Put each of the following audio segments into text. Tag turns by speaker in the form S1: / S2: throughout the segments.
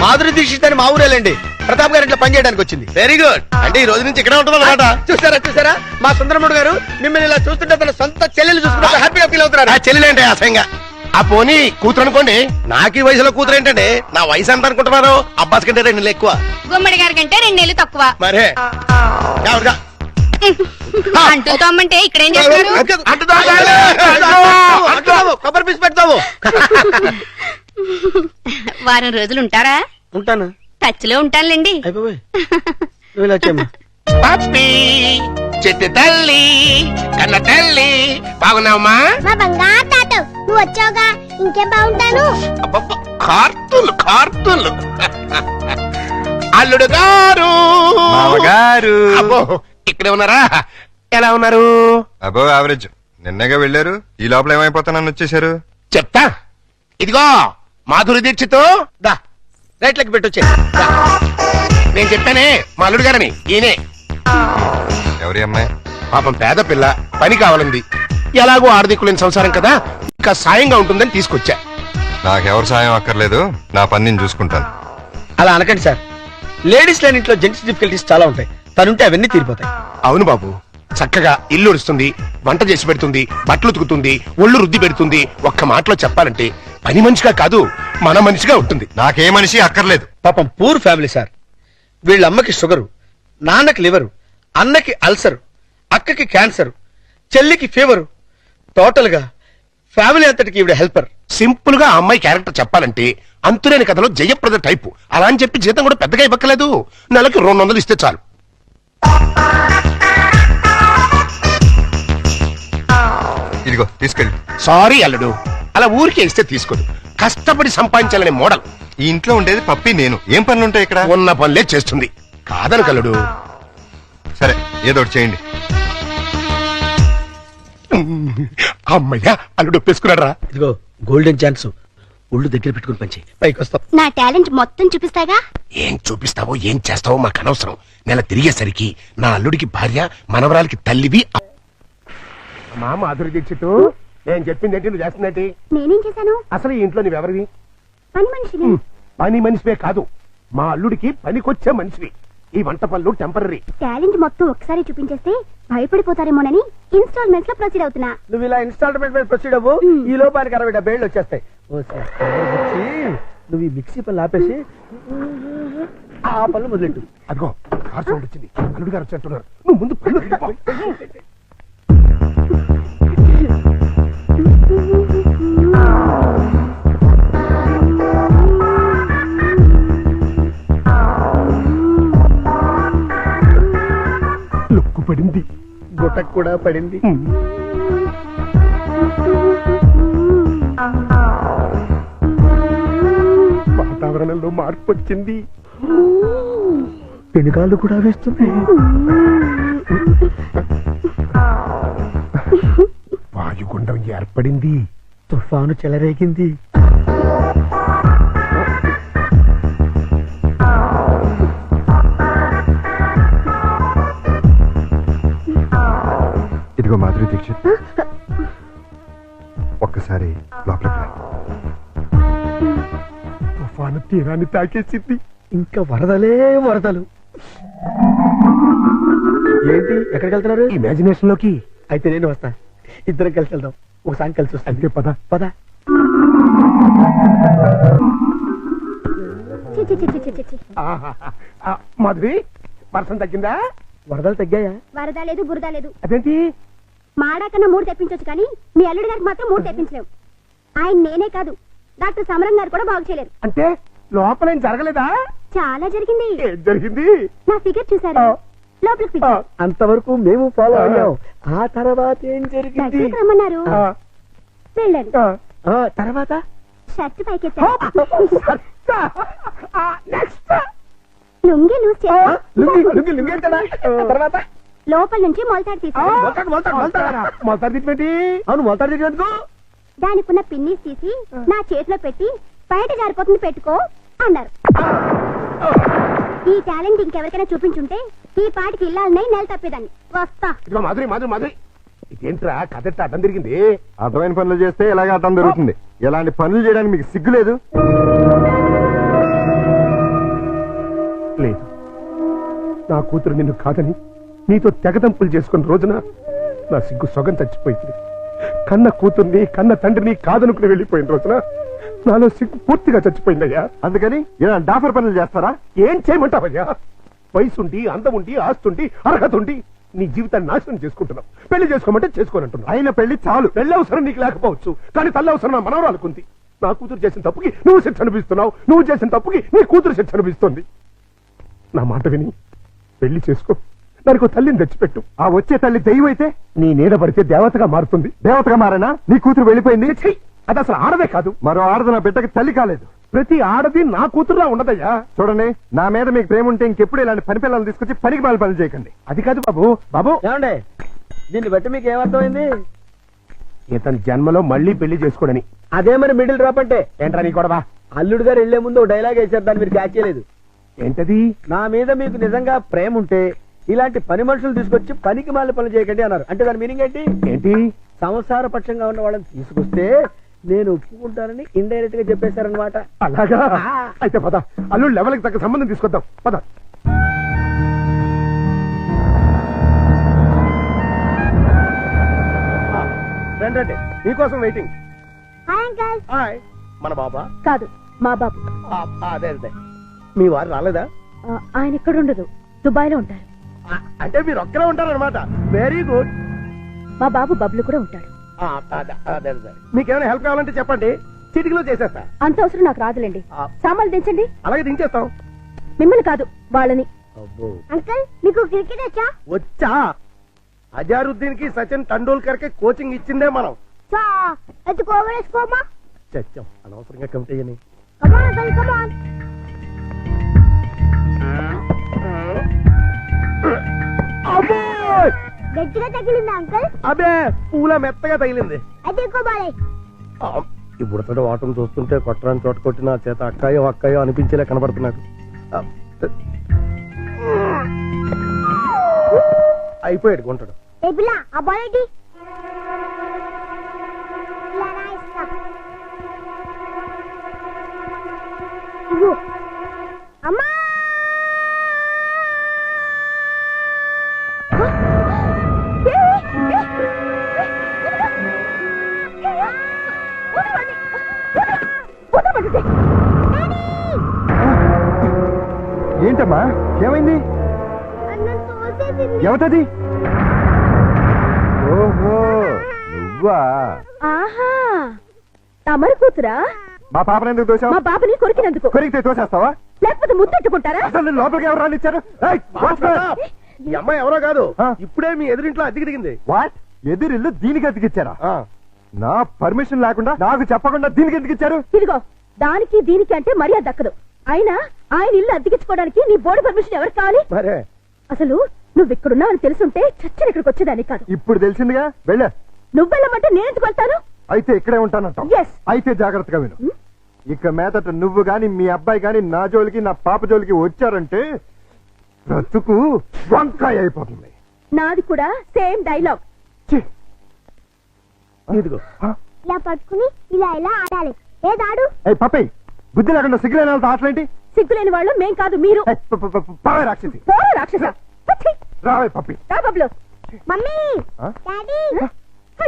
S1: మాధురి దీక్షిత్ అని మా ఊరేలండి. ప్రతాప్ గారు ఇట్లా పని చేయడానికి వచ్చింది.
S2: Very good. అంటే ఈ రోజు నుంచి ఇక్కడ ఉంటుంది అనమాట.
S1: చూసారా మా సుందరముడు గారు మిమ్మల్ని ఇలా చూస్తుంటే తన సొంత చెల్లెలు చూసుకుంటే హ్యాపీగా ఫీల్ అవుతున్నారు.
S2: ఆ చెల్లెలేంటే అసహ్యంగా. ఆ పోనీ కూతురు అనుకోండి. నాకు ఈ వయసులో కూతురు ఏంటంటే నా వయసు ఎంత అనుకుంటున్నారు? అబ్బాస్ కంటే 2 నెలలు ఎక్కువ.
S3: గుమ్మడి గారి కంటే 2 నెలలు తక్కువ.
S2: మరే
S3: అంటూ తమ్మంటే ఇక్కడేం చేస్తారు?
S1: కొబ్బరి పీసు పెడతావు.
S3: వారం రోజులు ఉంటారా?
S1: ఉంటాను.
S3: టచ్ లో ఉంటానులేండి.
S1: అయిపోయి నువ్వు ఇలా వచ్చేమ్మా.
S2: పప్పి చెట్టు తల్లి కన్న తల్లి బాగున్నావమ్మా?
S4: మా బంగారు తాత నువ్వు వచ్చావుగా ఇంకేం బాగుంటాను.
S2: కార్తులు అల్లుడు గారు అబ్బో ఇక్కడే ఉన్నారా? ఎలా ఉన్నారు?
S5: అబ్బో యావరేజ్. నిన్నగా వెళ్ళారు, ఈ లోపల ఏమైపోతానని వచ్చేసారు.
S2: చెప్తా. ఇదిగో మాధురి దీక్షిత్
S1: దా రైట్లకి పెట్టొచ్చే.
S2: నేను చెప్పానే మా అల్లుడు గారని. ఈయనే.
S5: ఎవరి అమ్మాయి?
S2: పాపం పేద పిల్ల, పని కావాలంది. ఎలాగో ఆర్థికులేని సంసారం కదా, ఇంకా సాయంగా ఉంటుందని తీసుకొచ్చా.
S5: నాకెవరు సాయం అక్కర్లేదు, నా పని నేను చూసుకుంటాను.
S1: అలా అనకండి సార్. లేడీస్ లేని ఇంట్లో జెంట్స్ డిఫికల్టీస్ చాలా ఉంటాయి. తనుంటే అవన్నీ తీరిపోతాయి.
S2: అవును బాబు, చక్కగా ఇల్లు ఉడుస్తుంది, వంట చేసి పెడుతుంది, బట్టలు ఉతుకుతుంది, ఒళ్ళు రుద్ది పెడుతుంది. ఒక్క మాటలో చెప్పాలంటే పని మనిషిగా కాదు మన మనిషిగా ఉంటుంది.
S5: నాకే మనిషి అక్కర్లేదు.
S1: పాపం పూర్ ఫ్యామిలీ సార్. వీళ్ళ అమ్మకి షుగరు, నాన్నకి లివరు, అన్నకి అల్సరు, అక్కకి క్యాన్సర్, చెల్లికి ఫీవరు. టోటల్ గా ఫ్యామిలీ అంతటికి ఈవిడ హెల్పర్.
S2: సింపుల్ గా ఆ అమ్మాయి క్యారెక్టర్ చెప్పాలంటే అంతులేని కథలో జయప్రద టైపు. అలా అని చెప్పి జీతం కూడా పెద్దగా ఇవ్వక్కలేదు. నెలకి 200 ఇస్తే చాలు.
S5: ఇదిగో తీసుకెళ్ళి.
S2: సారీ అల్లుడు, అలా ఊరికే ఇస్తే తీసుకోదు. కష్టపడి సంపాదించాలనే మోడల్.
S5: ఈ ఇంట్లో ఉండేది పప్పి నేను. ఏం పనులుంటాయి ఇక్కడ?
S2: ఉన్న పనులే చేస్తుంది. కాదని కల్లుడు.
S5: సరే ఏదో ఒకటి చేయండి.
S2: అమ్మయ్యా, అల్లుడు ఒప్పేసుకున్నాడు రా.
S1: ఇదిగో గోల్డెన్ ఛాన్స్. ఒళ్ళు దగ్గర పెట్టుకుని పంచి పైకి వస్తాం.
S4: నా టాలెంట్ మొత్తం చూపిస్తాగా.
S2: ఏం చూపిస్తావో ఏం చేస్తావో మాకు అనవసరం. నెల తిరిగేసరికి నా అల్లుడికి భార్య, మనవరాలకి తల్లివి. మా మాధురి దీక్షిత్, నేను చెప్పింది ఏంటి, నువ్వు చేస్తున్నట్టు?
S4: నేనేం చేశాను?
S2: అసలు ఈ ఇంట్లో నువ్వెవరివి?
S4: పని మనిషిని.
S2: పని మనిషివే కాదు, మా అల్లుడికి పనికొచ్చే మనిషివి. ఈ వంట పనులు టెంపరీ.
S4: టాలెంట్ మొత్తం ఒకసారి చూపించేస్తే భయపడిపోతారేమోనని ఇన్స్టాల్మెంట్స్ లో ప్రొసీడ్ అవుతున్నా.
S1: నువ్వు ఇలా ఇన్స్టాల్మెంట్ మీద ప్రొసీడ్ అవ్వు. ఈ లోపానికి 60-70 ఏళ్ళు వచ్చేస్తాయి. నువ్వు ఈ మిక్సీ పనులు ఆపేసి ఆ పనులు మొదలెట్టు.
S2: అదిగో కార్ సౌండ్ వచ్చింది. అల్లుడు గారు వచ్చేట్టున్నారు. నువ్వు ముందు పనులు వెళ్ళిపో. లుక్కు పడింది,
S1: గుట్టకు కూడా పడింది.
S2: వాతావరణంలో మార్పు వచ్చింది.
S1: పెనుగాళ్ళు కూడా వేస్తుంది.
S2: వాయుగుండం ఏర్పడింది.
S1: తుఫాను చెలరేగింది.
S5: ఇదిగో మాధురి దీక్షిత్, ఒక్కసారి లోపలికి రా.
S2: తుఫాను తీరాన్ని తాకేసింది.
S1: ఇంకా వరదలే వరదలు. ఏంటి ఎక్కడికి వెళ్తున్నారు?
S2: ఇమాజినేషన్ లోకి.
S1: అయితే నేను వస్తా. ఇద్దరం కలిసి వెళ్దాం. ఒకసారి కలిసి వస్తా.
S2: అంతే, పద
S1: పద.
S2: మాధురి, వర్షం తగ్గిందా?
S1: వరదలు తగ్గాయా?
S4: వరద లేదు, బురద లేదు.
S2: అదేంటి?
S4: మాడాకన్నా 3 తెప్పించొచ్చు కానీ మీ అల్లుడి గారికి మాత్రం 3 తెప్పించలేవు. ఆయన నేనే కాదు, డాక్టర్ సమరం గారు కూడా బాగు చేయలేరు.
S2: అంటే లోపల ఏం జరగలేదా?
S4: చాలా జరిగింది.
S2: ఏం జరిగింది?
S4: నా ఫిగర్ చూసారు? లోపలికి పిలిచారు.
S1: అంతవరకు మేము ఫాలో అయ్యాం. ఆ తర్వాత ఏం జరిగింది?
S4: దగ్గరికి రమ్మన్నారు. వెళ్ళాను.
S1: తర్వాత
S4: షర్ట్ పైకెత్తారు. లుంగి లూజ్ చేశారు.
S1: తర్వాత
S4: లోపల నుంచి మొలతాడు తీశారు.
S1: అవును మొలతాడు తిరిగేందుకు
S4: దానికున్న పిన్నీస్ తీసి నా చేతిలో పెట్టి బయట జారిపోతుంది పెట్టుకో అన్నారు. ఈ టాలెంట్ ఇంకెవరికైనా చూపించుంటే ఈ పాటికి ఇల్లాలనే నెల తప్పేదాన్ని. వస్తా.
S2: మాధురి మాధురి మాధురి, ఇదేంట్రా కథ అడ్డం తిరిగింది?
S5: అర్థమైన పనులు చేస్తే ఇలాగే అర్థం జరుగుతుంది. ఎలాంటి పనులు చేయడానికి మీకు సిగ్గులేదు?
S2: కూతురు నిన్ను కాదని నీతో తెగదంపులు చేసుకున్న రోజున నా సిగ్గు సొగం చచ్చిపోయింది. కన్న కూతుర్ని కన్న తండ్రిని కాదనుకుని వెళ్ళిపోయిన రోజున నాలో సిగ్గు పూర్తిగా చచ్చిపోయిందయ్యా.
S6: అందుకని ఇలా డాఫర్ పనులు చేస్తారా?
S2: ఏం చేయమంటావయ్యా? వయసుండి అందముండి ఆస్తుండి అర్హత ఉండి నీ జీవితాన్ని నాశనం చేసుకుంటున్నావు. పెళ్లి చేసుకోమంటే చేసుకోనంటున్నావు.
S6: అయిన పెళ్లి చాలు.
S2: పెళ్లి అవసరం నీకు లేకపోవచ్చు, కానీ తల్లి అవసరం నా మనవరాలుకుంది. నా కూతురు చేసిన తప్పుకి నువ్వు శిక్ష అనిపిస్తున్నావు, నువ్వు చేసిన తప్పుకి నీ కూతురు శిక్ష అనిపిస్తుంది. నా మాట విని పెళ్లి చేసుకో, దానికి తల్లిని తెచ్చిపెట్టు.
S6: ఆ వచ్చే తల్లి దెయ్యం అయితే
S2: నీ నీడ పడితే దేవతగా మారుతుంది.
S6: దేవతగా మారేనా? నీ కూతురు వెళ్ళిపోయింది.
S2: ఛీ! అది అసలు ఆడదే కాదు.
S6: మరో ఆడది నా బిడ్డకి తల్లి కాలేదు.
S2: ప్రతి ఆడది నా కూతురులా ఉండదయ్యా.
S6: చూడండి, నా మీద మీకు ప్రేమ ఉంటే ఇంకెప్పుడు ఇలాంటి పని పిల్లలు తీసుకొచ్చి పనికి మాల పనులు చేయకండి.
S2: అది కాదు బాబు. బాబు,
S7: ఏమండే దీన్ని బట్టి మీకు ఏమర్థమైంది?
S2: ఇతని జన్మలో మళ్ళీ పెళ్లి చేసుకోడని.
S7: అదే మరి మిడిల్ డ్రాప్ అంటే.
S2: ఏంట్రా నీ గొడవ?
S7: అల్లుడు గారు వెళ్లే ముందు డైలాగ్ వేసారు, దాన్ని మీరు క్యాచ్ చేయలేదు.
S2: ఏంటది?
S7: నా మీద మీకు నిజంగా ప్రేమ ఉంటే ఇలాంటి పని మనుషులు తీసుకొచ్చి పనికి మాల పనులు చేయకండి అన్నారు. అంటే దాని మీనింగ్ ఏంటి?
S2: ఏంటి?
S7: సంసార పక్షంగా ఉన్న వాళ్ళని తీసుకొస్తే నేను ఒప్పుకుంటానని ఇండైరెక్ట్ గా చెప్పేశారనమాట.
S2: అలాగా? అయితే పద, అల్లుడు లెవెల్కి తగ్గ సంబంధం తీసుకొద్దాం. పద.
S7: రండి, మీకోసం వెయిటింగ్.
S4: Hi uncle.
S7: హాయ్. మన బాబా?
S4: కాదు, మా బాబు.
S7: అదే అదే. మీ వారు రాలేదా?
S4: ఆయన ఇక్కడ ఉండదు, దుబాయ్ లో ఉంటారు.
S7: అంటే మీరు ఒక్కరే ఉంటారనమాట. Very good.
S4: మా బాబు బబ్లు కూడా ఉంటాడు.
S7: మీకేమైనా హెల్ప్ కావాలంటే చెప్పండి, చిటికలో చేసేస్తా.
S4: అంత అవసరం నాకు రాదులేండి. సామాన్లు దించండి.
S7: అలాగే దించేస్తాం.
S4: మిమ్మల్ని కాదు, వాళ్ళని.
S7: అబ్బో,
S4: అంకల్, మీకు క్రికెట్ వచ్చా?
S7: వచ్చా? అజారుద్దీన్ కి సచిన్ టెండూల్కర్ కి కోచింగ్ ఇచ్చిందే మనం. చచ్చాం అనవసరంగా కమిటీ అని.
S4: గట్టిగా తగిలిందా అంకల్?
S7: అబే, పూల మెత్తగా తగిలింది.
S4: అయితే కోబాలే.
S7: ఇప్పుడు అతడు వాటం చూస్తుంటే కొట్టరాని చోట కొట్టిన చేత అక్కాయో అక్కాయో అనిపించేలా కనబడుతున్నాడు. అయిపోయాడు కొంటాడు.
S4: ఏ పిల్ల, ఆ బాల్ ఏంటి? ఇలా రా ఇస్తా. ఇవ్వు. అమ్మా!
S6: ఏంటమ్మా, ఏమైంది?
S4: అన్నం తోసేసింది.
S6: ఎవతది? ఓహో, నువ్వా?
S4: ఆహా, తమరి కూతురా?
S6: మా పాపను ఎందుకు తోసావు?
S4: మా బాబుని కొరికినందుకు.
S6: కొరికితే తోసేస్తావా?
S4: లేకపోతే ముద్దెట్టుకుంటారా?
S6: అసలు నేను లోపలికి ఎవరు రానిచ్చారు?
S7: ఈ అమ్మాయి ఎవరో కాదు,
S6: ఆ.
S7: ఇప్పుడే మీ ఎదురింట్లో అద్దెకి దిగింది.
S6: వాట్? ఎదురిల్లు దీనికి అతికిచ్చారా? నా పర్మిషన్ లేకుండా నాకు చెప్పకుండా దీనికి ఎందుకు ఇచ్చారు?
S4: ఇదిగో, దానికి దీనికి అంటే మర్యాద దక్కదు. అయినా ఆయన ఇల్లు అద్దెకించుకోవడానికి నీ బోర్డు పర్మిషన్ ఎవరికి కావాలి?
S7: మరే
S4: అసలు నువ్వు ఇక్కడున్నా అని తెలుసుంటే చచ్చిన ఇక్కడికి వచ్చేదాన్ని కాదు.
S6: ఇప్పుడు తెలిసిందిగా, వెళ్ళా.
S4: నువ్వు వెళ్ళమంటే నేను ఎందుకు వెళ్తాను?
S6: అయితే ఇక్కడే ఉంటానంటావు.
S4: Yes.
S6: అయితే జాగ్రత్తగా విను. ఇక మీదట నువ్వు గాని మీ అబ్బాయి గాని నా జోలికి నా పాప జోలికి వచ్చారంటే బ్రతుకు వంకాయ అయిపోతుంది.
S4: నాది కూడా సేమ్ డైలాగ్.
S6: ఛీ!
S7: ఇదిగో.
S4: ఇలా పట్టుకుని ఇలా ఇలా ఆడాలి. ఏదాడు?
S6: ఏయ్ పప్పి, బుద్ధి లేకుండా సిగ్గులేని వాళ్ళతో ఆటలేంటి?
S4: సిగ్గులేని వాళ్ళు మేం కాదు, మీరు.
S6: ఏయ్, పావే రాక్షసి.
S4: పోరా రాక్షస. ఛీ!
S6: రావే పప్పి.
S4: రా బబ్లు. మమ్మీ,
S6: ఆ?
S4: డాడీ.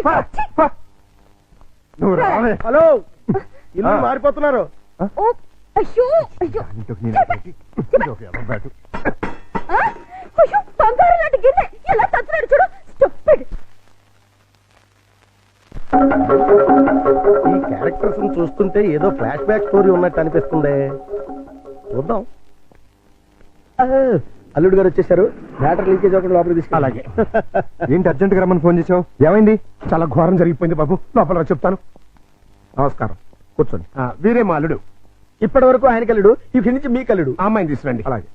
S6: పా, పా. నువ్వు రావే.
S7: హలో, ఇల్లు
S6: ఆ.
S7: మారిపోతున్నారు.
S4: ఓ, అయ్యో, అయ్యో.
S6: ఇంటికి నేను పెట్టి, ఇదొక ఎర్ర బ్యాటు.
S4: ఆ? అయ్యో, బంగారం లాంటి గిన్నె ఎలా తత్తున్నాడు చూడు. స్టూపిడ్.
S7: ఈ క్యారెక్టర్స్ చూస్తుంటే ఏదో ఫ్లాష్ బ్యాక్ స్టోరీ ఉన్నట్టు అనిపిస్తుంది. చూద్దాం. అల్లుడు గారు వచ్చేసారు. బ్యాటర్ లీకేజ్ అవ్వకుండా లోపలికి తీసుకు.
S2: అలాగే.
S6: ఏంటి అర్జెంట్ గా రమ్మని ఫోన్ చేసావు? ఏమైంది?
S2: చాలా ఘోరం జరిగిపోయింది బాబు. లోపల రా, చెప్తాను.
S7: నమస్కారం, కూర్చోండి.
S2: వీరే మా అల్లుడు.
S7: ఇప్పటి వరకు ఆయన కల్లుడు, ఇక్కడి నుంచి మీ కల్లుడు.
S2: ఆ అమ్మాయిని తీసుకురండి.
S6: అలాగే.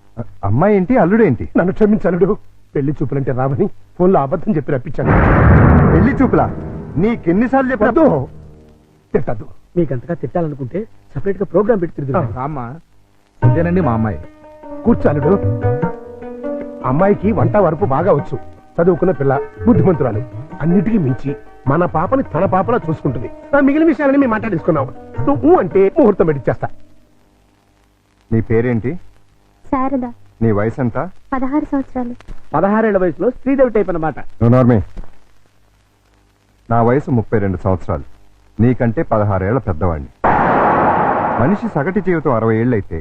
S6: అమ్మాయి ఏంటి, అల్లుడేంటి?
S2: నన్ను క్షమించలుడు. పెళ్లి చూపులంటే రావని ఫోన్లో అబద్ధం చెప్పి రప్పించాను.
S6: పెళ్లి చూపులా? నీకెన్నిసార్లు చెప్పొద్దు.
S2: తిట్టద్దు.
S7: మీకంతగా తిట్టాలనుకుంటే సపరేట్ గా ప్రోగ్రామ్ పెట్టి తిరుగుతాం.
S8: రామ్మా, ఇదేనండి మా అమ్మాయి.
S2: కూర్చాలుడు. అమ్మాయికి వంట వరపు బాగా వచ్చు. చదువుకున్న పిల్ల, బుద్ధిమంతురాలు. అన్నిటికీ మించి మన పాపని తన పాపలా చూసుకుంటుంది. మిగిలిన విషయాలని మేము మాట్లాడేసుకున్నాం. నువ్వు అంటే ముహూర్తం పెట్టిచ్చేస్తా.
S6: నీ పేరేంటి?
S4: శారదా.
S6: నీ వయసు ఎంత?
S4: 16 సంవత్సరాలు
S7: 16 ఏళ్ల వయసులో శ్రీదేవి టైప్ అన్నమాట.
S6: నువ్వు నార్మే. నా వయసు 32 సంవత్సరాలు, నీకంటే 16 ఏళ్ల పెద్దవాడిని. మనిషి సగటు జీవితం 60 ఏళ్ళైతే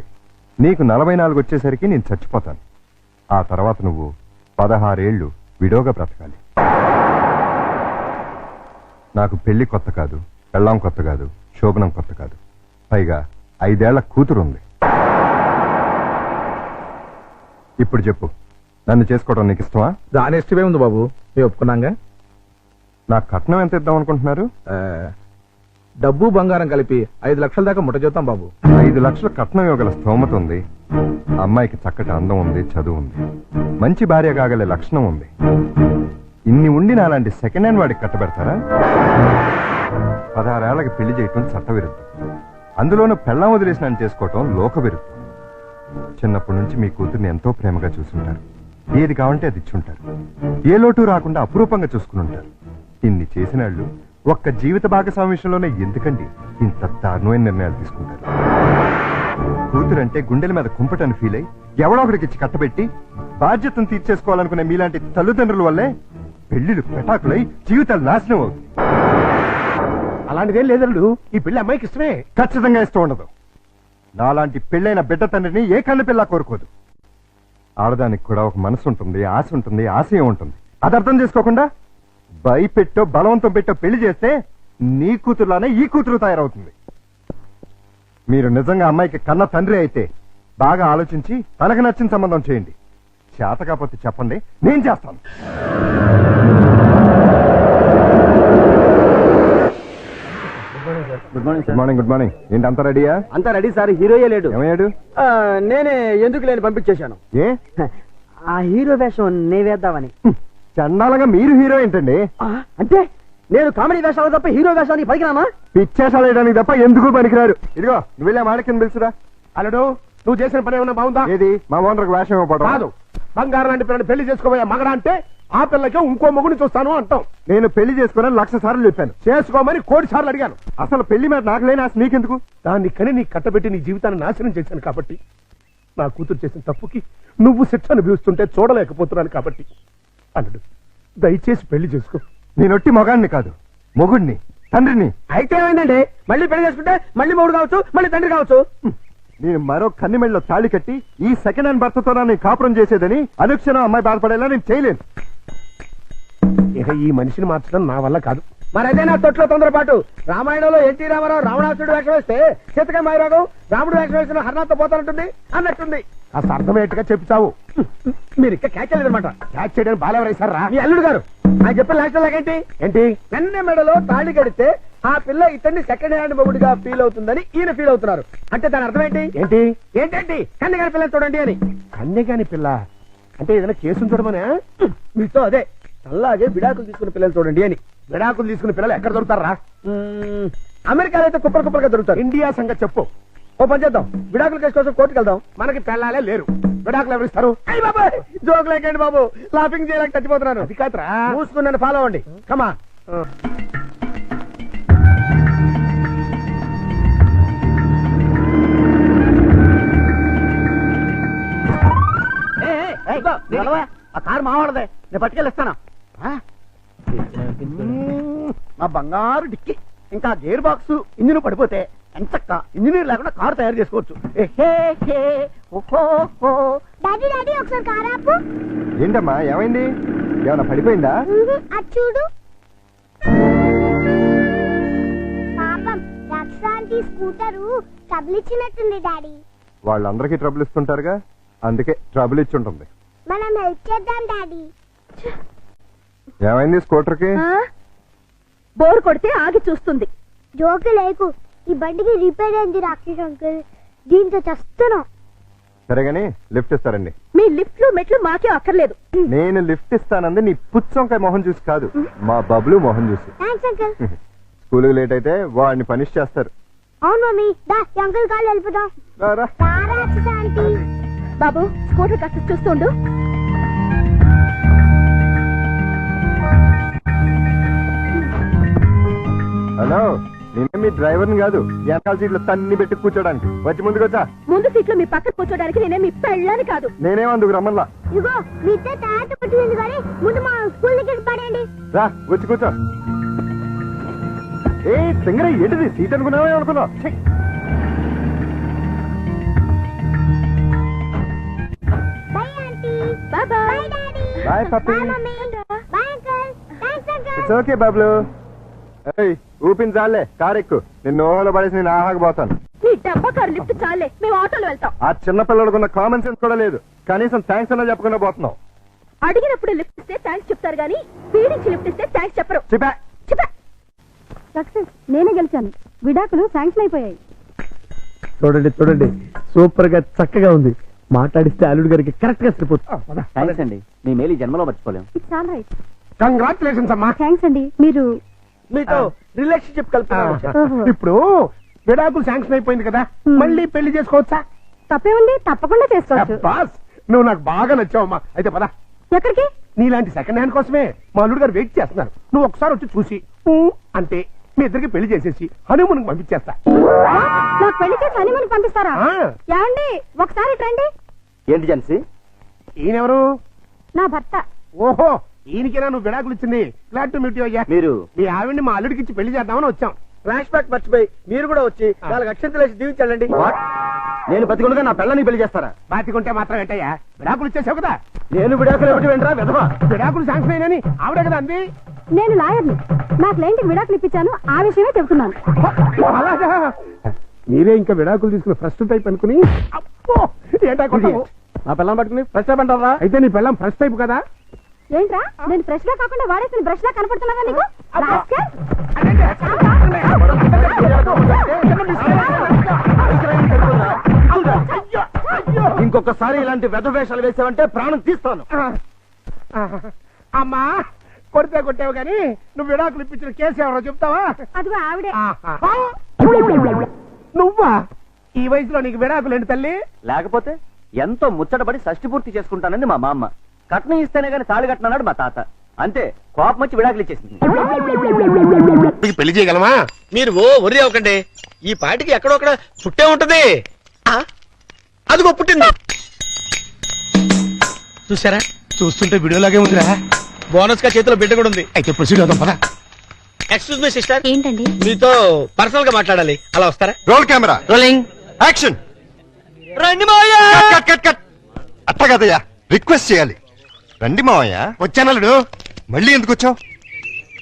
S6: నీకు 44 వచ్చేసరికి నేను చచ్చిపోతాను. ఆ తర్వాత నువ్వు 16 ఏళ్ళు విడోగా బ్రతకాలి. నాకు పెళ్లి కొత్త కాదు, పెళ్ళాం కొత్త కాదు, శోభనం కొత్త కాదు. పైగా 5 ఏళ్ల కూతురుంది. ఇప్పుడు చెప్పు, నన్ను చేసుకోవడం నీకు ఇష్టమా?
S8: దాని ఇష్టమే ఉంది బాబు, మేము ఒప్పుకున్నాగా.
S6: నాకు కట్నం ఎంత ఇద్దాం అనుకుంటున్నారు?
S8: డబ్బు బంగారం కలిపి 5 లక్షల దాకా ముట్ట చూద్దాం బాబు.
S6: 5 లక్షల కట్నం ఇవ్వగల స్తోమత ఉంది. అమ్మాయికి చక్కటి అందం ఉంది, చదువు ఉంది, మంచి భార్య కాగలే లక్షణం ఉంది. ఇన్ని ఉండి నాలాంటి సెకండ్ హ్యాండ్ వాడికి కట్టబెడతారా? 16 ఏళ్లకి పెళ్లి చేయటం చట్టవిరుద్ధం. అందులోనూ పెళ్ళాం వదిలేసిన చేసుకోవటం లోక విరుద్ధం. చిన్నప్పటి నుంచి మీ కూతుర్ని ఎంతో ప్రేమగా చూసుంటారు. ఏది కావంటే అది ఇచ్చుంటారు. ఏ లోటు రాకుండా అపురూపంగా చూసుకుని ఉంటారు. ఇన్ని చేసిన వాళ్ళు ఒక్క జీవిత భాగస్వామి విషయంలోనే ఎందుకండి ఇంత దారుణమైన నిర్ణయాలు తీసుకుంటారు? కూతురంటే గుండెల మీద కుంపటని ఫీల్ అయి ఎవడో ఒకడికి ఇచ్చి కట్టబెట్టి బాధ్యతను తీర్చేసుకోవాలనుకునే మీలాంటి తల్లిదండ్రుల వల్లే పెళ్లిళ్ళు పెటాకులై జీవితాలు నాశనం అవుతుంది.
S2: అలాంటిదేం లేదల్లుడు, ఈ పెళ్లి అమ్మాయికి ఇష్టమే.
S6: ఖచ్చితంగా ఇష్టం ఉండదు. నాలాంటి పెళ్ళైన బిడ్డ తండ్రిని ఏ కన్ను పిల్ల కోరుకోదు. ఆడదానికి కూడా ఒక మనసు ఉంటుంది, ఆశ ఉంటుంది, ఆశయం ఉంటుంది. అది అర్థం చేసుకోకుండా భయపెట్టో బలవంతం పెట్టో పెళ్లి చేస్తే నీ కూతురులానే ఈ కూతురు తయారవుతుంది. మీరు నిజంగా అమ్మాయికి కన్న తండ్రి అయితే బాగా ఆలోచించి తనకు నచ్చిన సంబంధం చేయండి. చేత కాకపోతే చెప్పండి, నేను చేస్తాను. Good morning. Good morning. ఏంటి అంతా రెడీయా?
S7: అంతా రెడీ సార్, హీరోయే లేడు.
S6: ఏమయ్యాడు?
S7: నేనే ఎందుకు లేని పంపించేశాను.
S6: ఏ
S7: ఆ హీరో వేషం నే వేద్దామని.
S6: చండాలంగా మీరు హీరో ఏంటండి?
S7: అంటే నేను కామెడీ వేషాలు తప్ప హీరో వేషానికి పనికిరామా?
S6: పిచ్చేసాలు వేయడానికి తప్ప ఎందుకు పనికిరాడు. ఇదిగో నువ్వు వెళ్ళే మాట కింద పిలుచురా.
S2: అల్లుడు, నువ్వు చేసిన పని ఏమన్నా బాగుందా?
S6: ఏది మా ఓనర్కి వేషం ఇవ్వబడదు.
S2: కాదు, బంగారం లాంటి పిల్లని పెళ్లి చేసుకోబోయే మగడా అంటే ఆ పిల్లకి ఇంకో మొగుని చూస్తాను అంటాం.
S6: నేను పెళ్లి చేసుకుని 1,00,000 సార్లు చెప్పాను.
S2: చేసుకోమని 1,00,00,000 సార్లు అడిగాను.
S6: అసలు పెళ్లి మీద నాకు లేని ఆశ నీకెందుకు?
S2: దాన్ని కని నీ కట్టబెట్టి నీ జీవితాన్ని నాశనం చేశాను కాబట్టి, నా కూతురు చేసిన తప్పుకి నువ్వు శిక్ష అనుభవిస్తుంటే చూడలేకపోతున్నాను కాబట్టి, అల్లుడు దయచేసి పెళ్లి చేసుకో.
S6: నేనొట్టి మగాడిని కాదు, మొగుడిని, తండ్రిని.
S7: అయితే ఏమైందండి, మళ్ళీ పెళ్లి చేసుకుంటే మళ్ళీ మూడు కావచ్చు, మళ్ళీ తండ్రి కావచ్చు.
S6: నేను మరో కన్నిమెళ్ళలో తాళి కట్టి ఈ సెకండ్ హ్యాండ్ భర్తతో నేను కాపురం చేసేదని అనుక్షణం అమ్మాయి బాధపడేలా నేను చేయలేను.
S2: ఇక ఈ మనిషిని మార్చడం నా వల్ల కాదు.
S7: మరైతే నా తొట్లో తొందరపాటు. రామాయణంలో ఎన్టీ రామారావు రావణాసురుడు వేషం వేస్తే సీతకాయ మాయరాగం రాముడు వేషం వేసిన హర్నాథ్తో పోతానంటుంది అన్నట్టుంది.
S2: కాస్త అర్థమయ్యేట్టుగా చెప్తావు.
S7: మీరు ఇంకా క్యాచ్ చేయలేదన్నమాట.
S2: క్యాచ్ చేయడానికి బాలెవరేశారు రా.
S7: మీ అల్లుడు గారు ఆయన చెప్పిన లాస్ట్ లాగేంటి?
S2: ఏంటి?
S7: వెన్న మెడలో తాళి కడితే ఆ పిల్ల ఇతన్ని సెకండ్ హ్యాండ్ మొగుడిగా ఫీల్ అవుతుందని ఈయన ఫీల్ అవుతున్నారు. అంటే దాని అర్థం ఏంటి?
S2: ఏంటి?
S7: ఏంటండి కన్యగారి పిల్లలు చూడండి అని.
S2: కన్యగాని పిల్ల అంటే ఏదైనా కేసు చూడమనే?
S7: మీతో అదే అలాగే విడాకులు తీసుకున్న పిల్లలు చూడండి అని.
S2: విడాకులు తీసుకున్న పిల్లలు ఎక్కడ దొరుకుతారా?
S7: అమెరికాలో అయితే కుప్పలు కుప్పలుగా దొరుకుతారు.
S2: ఇండియా సంగతి చెప్పు.
S7: ఓ పని చేద్దాం, విడాకుల కేసు కోసం కోర్టుకు వెళ్దాం.
S2: మనకి పెళ్ళాలే లేరు, విడాకులు ఎవరిస్తారు?
S7: అయ్యి బాబు, జోక్ లేకండి బాబు, లాఫింగ్ చేయలేక చచ్చిపోతున్నాను.
S2: అది కాదురా.
S7: మూసుకుని నన్ను ఫాలో అవ్వండి. కమా ఆ కారు మావాడదే, నేను పట్టుకెళ్ళిస్తాను. మా బంగారు డిక్కి ఇంకా గేర్ బాక్స్ ఇంజిన్ పడిపోతే ఎంచక్క ఇంజనీర్ లేకుండా కారు తయారు చేసుకోవచ్చు.
S4: డాడీ డాడీ ఒకసారి కారు ఆపు.
S6: ఏంటమ్మా ఏమైంది? ఏమైనా పడిపోయిందా?
S4: అది చూడు. పాపం రక్షాంటి స్కూటరు ట్రబుల్ ఇచ్చినట్టుంది డాడీ.
S6: వాళ్ళందరికీ ట్రబుల్ ఇస్తుంటారుగా, అందుకే ట్రబుల్ ఇచ్చి ఉంటుంది.
S4: మనం హెల్ప్ చేద్దాం డాడీ.
S6: ఏమైంది స్కూటర్కి?
S4: బోర్ కొడితే ఆగి చూస్తుంది. జోకు లేకు, ఈ బండికి రిపేర్ అయింది రాక్షస్ అంకుల్, దీంతో చస్తున్నాం.
S6: సరేగాని లిఫ్ట్ ఇస్తారండి.
S4: మీ లిఫ్ట్లు మెట్లు మాకే అక్కర్లేదు.
S6: నేను లిఫ్ట్ ఇస్తానంది నీ పుచ్చంకాయ మొహం చూసి కాదు, మా బబ్లు మొహం చూసి.
S4: Thanks uncle.
S6: స్కూల్కి లేట్ అయితే వాడిని పనిష్ చేస్తారు.
S4: అవును మమ్మీ, దా అంకుల్ కాళ్ళు వెళ్ళిపోదాం.
S6: రారా.
S4: రాక్షస్ ఆంటీ. బాబు స్కూటర్ కాస్త చూస్తుండు.
S6: హలో నేనే మీ డ్రైవర్ని కాదు వెనకాల సీట్లు తన్ని పెట్టి కూర్చోడానికి వచ్చి ముందుకు వచ్చా
S4: ముందు సీట్లో మీ పక్కన కూర్చోడానికి నేనే మీ పెళ్ళని కాదు.
S6: నేనేమందుకు రమ్మల్లా
S4: ఇగో మీ తాత పట్టింది కానీ ముందు మా స్కూల్ దగ్గర పడండి.
S6: రా వచ్చి కూర్చో. ఏ సింగరే ఏంటిది సీట్ అనుకున్నావే అనుకున్నావు.
S4: Bye aunty. Bye bye daddy.
S6: Bye పప్పి.
S4: Bye mummy. Bye uncle. Thanks uncle.
S6: It's okay బాబులు. ఏయ్ ఊపిన చాలే కారు ఎక్కు. నిన్ను ఓహోలో పడేసి నేను ఆహాకపోతాను.
S4: నీ డబ్బా కారు లిఫ్ట్ చాలే మేము ఆటోలో వెళ్తాం.
S6: ఆ చిన్న పిల్లలకున్న కామన్ సెన్స్ కూడా లేదు. కనీసం థ్యాంక్స్ అన్నా చెప్పకుండా పోతున్నావు.
S4: అడిగినప్పుడు లిఫ్ట్ ఇస్తే థ్యాంక్స్ చెప్తారు గానీ పీడించి లిఫ్ట్ ఇస్తే థ్యాంక్స్ చెప్పరు.
S6: చెప్పా
S4: సక్సెస్ నేనే గెలిచాను. విడాకులు శాంక్షన్ అయిపోయాయి.
S7: చూడండి చూడండి, సూపర్ గా చక్కగా ఉంది. మాట్లాడిస్తే అల్లుడు గారికి కరెక్ట్ గా సరిపోతుంది.
S9: థ్యాంక్స్ అండి, మీ మేలు ఈ జన్మలో మర్చిపోలేం.
S4: It's all right.
S2: కంగ్రాచులేషన్స్ అమ్మా.
S4: థ్యాంక్స్ అండి. మీరు
S1: మీతో రిలేషన్షిప్ కలుపుతున్నాను.
S4: ఓహో.
S2: ఇప్పుడు విడాకులు శాంక్షన్ అయిపోయింది కదా, మళ్ళీ పెళ్లి చేసుకోవచ్చా?
S4: తప్పేముంది, తప్పకుండా చేసుకోవచ్చు.
S2: బాస్ నువ్వు నాకు బాగా నచ్చావమ్మా. అయితే పద.
S4: ఎక్కడికి?
S2: నీలాంటి సెకండ్ హ్యాండ్ కోసమే మా అల్లుడు గారు వెయిట్ చేస్తున్నారు. నువ్వు ఒకసారి వచ్చి చూసి ఊ అంటే మీ ఇద్దరికి పెళ్లి చేసేసి హనీమూన్ పంపించేస్తా.
S4: నాకు పెళ్లి చేసి హనీమూన్ పంపిస్తారా?
S2: ఆ.
S4: ఏమండి ఒకసారి రండి.
S9: ఏంటి జన్సీ?
S2: ఈయనెవరు?
S4: నా భర్త.
S2: ఓహో ఈయనకేనా నువ్వు విడాకులు ఇచ్చింది? గ్లాడ్ టు మీట్ యు అయ్యా.
S9: మీరు
S2: మీ ఆవిడ్ని మా అల్లుడికి ఇచ్చి పెళ్లి చేద్దామని వచ్చాం.
S1: ఫ్లాష్ బ్యాక్ మర్చిపోయి మీరు కూడా వచ్చి 4 అక్షంతలు వేసి దీవించండి.
S9: నేను బతికుండగా నా పిల్లని పెళ్లి చేస్తారా?
S2: బాతికుంటే మాత్రం ఏంటయ్యా, విడాకులు ఇచ్చేసావు కదా.
S9: నేను విడాకులు ఎప్పటి వెంటరా విధవా?
S2: విడాకులు శాంక్షన్ అయినని ఆవిడే కదా అంది.
S4: నేను లాయర్ని. నా క్లయింట్ కి విడాకులు ఇప్పించాను. ఆ విషయమే చెబుతున్నాను.
S2: అలాగా మీరే ఇంకా విడాకులు తీసుకుని ఫస్ట్ టైప్ అనుకుని అప్పో ఏంటా కొట్టావు?
S9: నా పిల్లని పట్టుకుని ఫ్రెష్ అప్ అంటారా?
S2: అయితే నీ పిల్లం ఫస్ట్ టైప్ కదా.
S4: ఏంట్రా నేను ఫ్రెష్ గా కాకుండా వాడేసిన బ్రష్ లా కనపడుతున్నాగా నీకు? రాస్కెల్.
S9: ఇంకొకసారి ఇలాంటి వెధ వేషాలు వేసావంటే ప్రాణం తీస్తాను.
S2: అమ్మా కొడితే కొట్టావు కానీ నువ్వు విడాకులు ఇప్పించిన కేసు ఎవరో చెప్తావా?
S4: అదిగో ఆవిడే.
S2: నువ్వా? ఈ వయసులో నీకు విడాకులు ఏంటి తల్లి?
S9: లేకపోతే ఎంతో ముచ్చటపడి షష్టి పూర్తి చేసుకుంటానండి మా మామ. కట్నం ఇస్తేనే గాని తాళి కట్టినాడు మా తాత. అంతే కోపం వచ్చి విడాకులు ఇచ్చేసింది.
S2: పెళ్లి చేయగలమా?
S1: మీరు worry అవ్వకండి. ఈ పాటికి ఎక్కడొక్కడ పుట్టే ఉంటది. అదిగో పుట్టింది. చూసారా?
S2: చూస్తుంటే వీడియోలాగే ఉందిరా.
S1: బోనస్ గా చేతిలో బిడ్డ కూడా ఉంది.
S2: అయితే ప్రొసీడ్ అవుదాం పద.
S1: ఎక్స్క్యూజ్ మీ సిస్టర్,
S4: ఏంటండి?
S1: మీతో పర్సనల్ గా మాట్లాడాలి. అలా వస్తారా?
S6: Roll camera
S1: rolling
S6: action.
S1: రండి మావయ్య.
S6: Cut cut cut. అట్ట కదయ్యా, రిక్వెస్ట్ చేయాలి. రండి మావయ్య.
S2: వచ్చానలుడు.
S6: మళ్ళీ ఎందుకు వచ్చావు?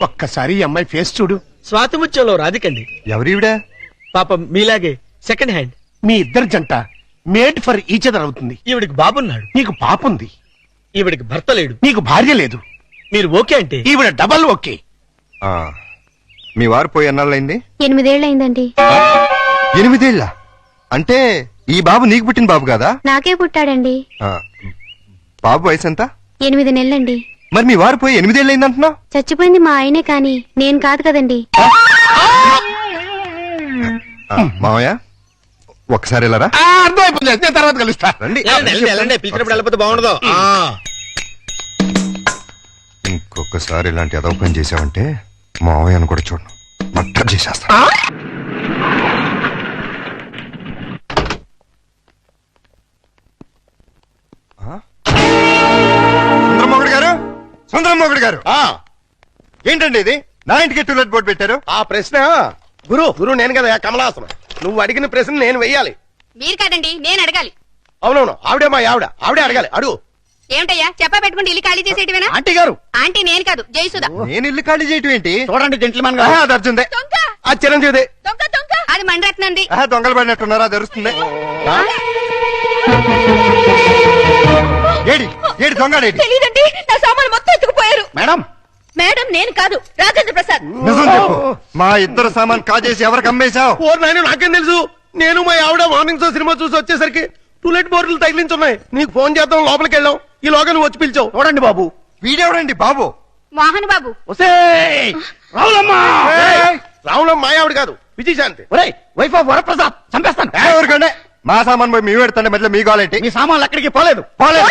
S2: ఒక్కసారి ఈ అమ్మాయి ఫేస్ చూడు.
S1: స్వాతిముత్యంలో రాధికండి.
S6: ఎవరివిడా?
S1: పాపం మీలాగే సెకండ్ హ్యాండ్.
S2: మీ ఇద్దరు జంట మేడ్ ఫర్ ఈచ్ అదర్ అవుతుంది.
S1: ఈవిడికి బాబున్నాడు.
S2: నీకు పాపుంది.
S1: ఈవిడికి భర్త లేడు.
S2: నీకు భార్య లేదు.
S1: మీరు ఓకే అంటే
S2: ఈవిడ డబల్ ఓకే.
S6: ఆ, మీ వారు పోయి ఎన్నాళ్ళైంది?
S4: 8 ఏళ్ళైందండి.
S6: 8 ఏళ్ళ? అంటే ఈ బాబు నీకు పుట్టిన బాబు కాదా?
S4: నాకే పుట్టాడండి.
S6: ఆ, బాబు వయసు ఎంత?
S4: 8 నెలలండి.
S6: మరి మీ వారు పోయి 8 ఏళ్ళైంది అంటున్నావు?
S4: చచ్చిపోయింది మా ఆయనే కాని నేను కాదు కదండి.
S6: మావయ్య ఒకసారి వెళ్ళరా.
S2: అర్థమైపోతుంది. నేను తర్వాత కలుస్తా.
S6: రండి.
S1: వెళ్ళండి. పిలిచినప్పుడు వెళ్ళకపోతే బాగుండదు.
S6: ఇంకొకసారి ఇలాంటి అదవ పని చేసావంటే మావయ్యను కూడా చూడను, మర్డర్ చేసేస్తా. సుందరమోగుడు గారు, సుందరమోగుడు గారు, ఏంటండి ఇది? నా ఇంటికి టూలెట్ బోర్డు పెట్టారు.
S7: ఆ ప్రశ్న గురు నేను కదా కమలాసనం. నువ్వు అడిగిన ప్రశ్న నేను వెయ్యాలి.
S3: మీరు కాదండి, నేను అడగాలి.
S7: అవునవును, ఆవిడే మా ఆవిడే అడగాలి. అడుగు.
S3: ఏమిటయ్యా చెప్పా పెట్టుకుంటే ఇల్లు ఖాళీ చేసేటివేనా?
S7: ఆంటీ గారు,
S3: ఆంటీ నేను కాదు, జయసుధ.
S6: నేను ఇల్లు ఖాళీ చేయటం ఏంటి?
S7: చూడండి జెంట్లమన్
S6: ఆహా, అది అర్జుందే.
S3: దొంగ
S7: ఆ చిరంజీవిదే.
S3: దొంగ దొంగ అది మండరత్నంది.
S6: ఆహా, దొంగలు పడినట్టున్నారా? అది అరుస్తుంది. ఏడి ఏడి దొంగడేడి?
S3: తెలీదండి, నా సామాన్ మొత్తం ఎత్తుకుపోయారు.
S7: మేడం,
S3: మేడం నేను కాదు, రాజేంద్ర ప్రసాద్.
S6: నిజం చెప్పు. మా ఇద్దరు సామాన్ కాజేసి ఎవరికి అమ్మేశావు?
S7: ఓర్ నాయన నాకేం తెలుసు. నేను మా ఆవిడ మార్నింగ్ షో సినిమా చూసి వచ్చేసరికి టూలెట్ బోర్డులు తగిలించున్నాయి. నీకు ఫోన్ చేద్దాం లోపలికి వెళ్ళాం. ఈ లోగా నువ్వు వచ్చి పిలిచావు. చూడండి బాబు.
S6: వీడెవడండి బాబు?
S3: మోహన్ బాబు.
S7: రావులమ్మా. రావులమ్మ మా ఆవిడ కాదు, విజయశాంతి. Wife of Varaprasad. చంపేస్తాను.
S6: ఎవరికంటే మా సామాన్ పోయి మీ పెడతాండి, మధ్యలో మీ గోలేంటి?
S7: మీ సామాన్లు ఎక్కడికి పోలేదు.
S6: పోలేదు.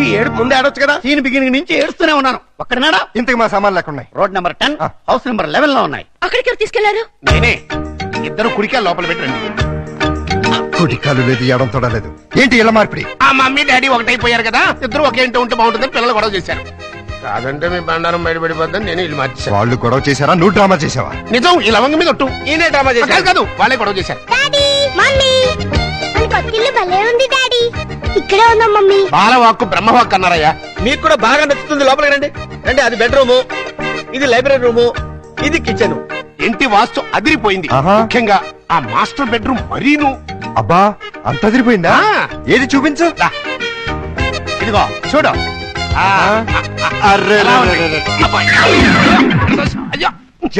S7: ఈ ఏడు ముందే ఆడొచ్చు కదా.
S1: సీన్ బిగినింగ్ నుంచి ఏడుస్తూనే ఉన్నాను. ఒక్కడినాడా?
S6: ఇంతకు మా సామాన్లు లేకున్నాయి.
S1: రోడ్ నెంబర్ 10
S6: ఆ.
S1: హౌస్ నెంబర్ 11 లో ఉన్నాయి.
S3: అక్కడికి ఎవరు తీసుకెళ్లారు?
S7: నేనే. ఇద్దరు కుడికాయ లోపల పెట్టండి.
S6: కుటికాలు లేదు, ఎడం తొడలేదు. ఏంటి ఇలా మార్పిడి?
S7: ఆ మమ్మీ డాడీ ఒకటైపోయారు కదా, ఇద్దరు ఒకే ఇంటి ఉంటే బాగుంటుందని పిల్లలు గొడవ చేశారు. కాదంటే మీ బండారం బయటపడిపోద్దని నేను ఇల్లు మార్చేశాను.
S6: వాళ్ళు గొడవ చేశారా, నువ్వు డ్రామా చేసావా?
S7: నిజం, ఈ లవంగ మీద ఒట్టు.
S1: ఈయనే డ్రామా
S7: కాదు
S1: చేశారు.
S7: కాదు, వాళ్ళే గొడవ చేశారు.
S4: డాడీ మమ్మీ మన కొత్తిల్లు భలే ఉంది డాడీ. ఇక్కడే ఉందాం మమ్మీ.
S7: బాలవాక్కు బ్రహ్మవాక్కు అన్నారయ్యా.
S1: మీకు కూడా బాగా నచ్చుతుంది. లోపలికి రండి. రండి. అది బెడ్రూమ్, ఇది లైబ్రరీ రూము, ఇది కిచెన్.
S7: ఇంటి వాస్తు అదిరిపోయింది.
S6: ఆహా.
S7: ముఖ్యంగా ఆ మాస్టర్ బెడ్రూమ్ మరీను.
S6: అబ్బా, అంత తిరిగిపోయిందా?
S7: ఆ.
S6: ఏది చూపించు.
S7: దా. ఇదిగో చూడు. ఆ,
S6: అర్రే
S7: ఎలా ఉంది? అబ్బా. అయ్యో,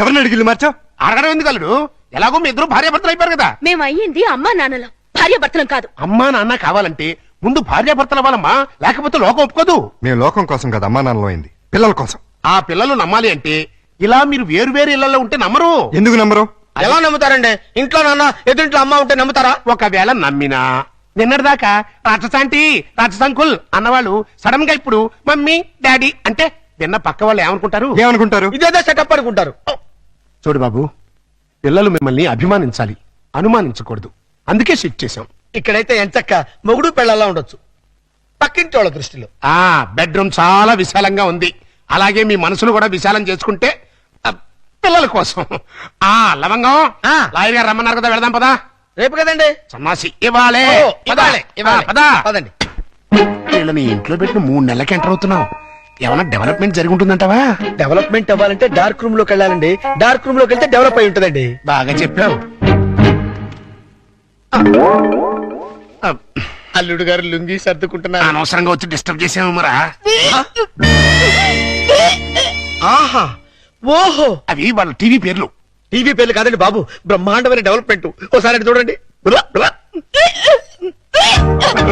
S6: ఎవరిని అడిగి ఇల్లు మార్చావు?
S7: అడగడం ఎందుకు అల్లుడు? ఎలాగో మీ ఇద్దరు భార్యాభర్తలు అయిపోయారు కదా.
S3: మేము అయ్యింది అమ్మా నాన్నలం, భార్య భర్తలం కాదు.
S7: అమ్మా నాన్న కావాలంటే ముందు భార్యాభర్తలు అవ్వాలమ్మా, లేకపోతే లోకం ఒప్పుకోదు.
S6: మేము లోకం కోసం కదా అమ్మా నాన్నలో అయింది, పిల్లల కోసం.
S7: ఆ పిల్లలు నమ్మాలి అంటే ఇలా మీరు వేరు వేరు ఇళ్లలో ఉంటే నమ్మరు.
S6: ఎందుకు నమ్మరు?
S1: ఎలా నమ్ముతారండి? ఇంట్లో నాన్న ఎదురింట్లో అమ్మ ఉంటే నమ్ముతారా?
S7: ఒకవేళ నమ్మినా నిన్నటిదాకా రాక్షసాంటి రాక్షసాంకుల్ అన్నవాళ్ళు సడన్ గా ఇప్పుడు మమ్మీ డాడీ అంటే విన్న పక్క వాళ్ళు ఏమనుకుంటారు?
S6: ఏమనుకుంటారు?
S1: ఇదేదో సెటప్ అనుకుంటారు.
S7: చూడు బాబు, పిల్లలు మిమ్మల్ని అభిమానించాలి, అనుమానించకూడదు. అందుకే షిఫ్ట్ చేశాం.
S1: ఇక్కడైతే ఎంచక్క మొగుడు పెళ్ళలా ఉండొచ్చు. పక్కింటి వాళ్ళ దృష్టిలో
S7: ఆ బెడ్రూమ్ చాలా విశాలంగా ఉంది. అలాగే మీ మనసును కూడా విశాలం చేసుకుంటే ఆ, పిల్లల కోసం. ఆ లవంగం
S1: ఆ.
S7: లాయర్ గారు రమ్మన్నారు కదా, వెళదాం పదా.
S1: రేపు కదండి.
S7: సన్నాసి ఇవ్వాలే.
S1: ఓ,
S7: పదా.
S1: ఇవ్వాలి, ఇవ్వాలి.
S7: పదా.
S1: పదండి.
S7: వీళ్ళని ఇంట్లో పెట్టిన 3 నెలలకి ఎంటర్ అవుతున్నావు. ఏమైనా డెవలప్మెంట్ జరిగి ఉంటుందంటావా?
S1: డెవలప్మెంట్ అవ్వాలంటే డార్క్ రూమ్ లోకి వెళ్ళాలండి. డార్క్ రూమ్ లోకి వెళ్తే డెవలప్ అయి ఉంటుందండి.
S7: బాగా చెప్పావు.
S1: అల్లుడు గారు లుంగి సర్దుకుంటున్నారు.
S7: అనవసరంగా వచ్చి డిస్టర్బ్ చేసాము మరా.
S1: ఆహా, ఓహో,
S7: అవి వాళ్ళ టీవీ పేర్లు.
S1: టీవీ పేర్లు కాదండి బాబు, బ్రహ్మాండమైన డెవలప్మెంట్. ఒకసారి అటు చూడండి. బుర్ర, బుర్ర.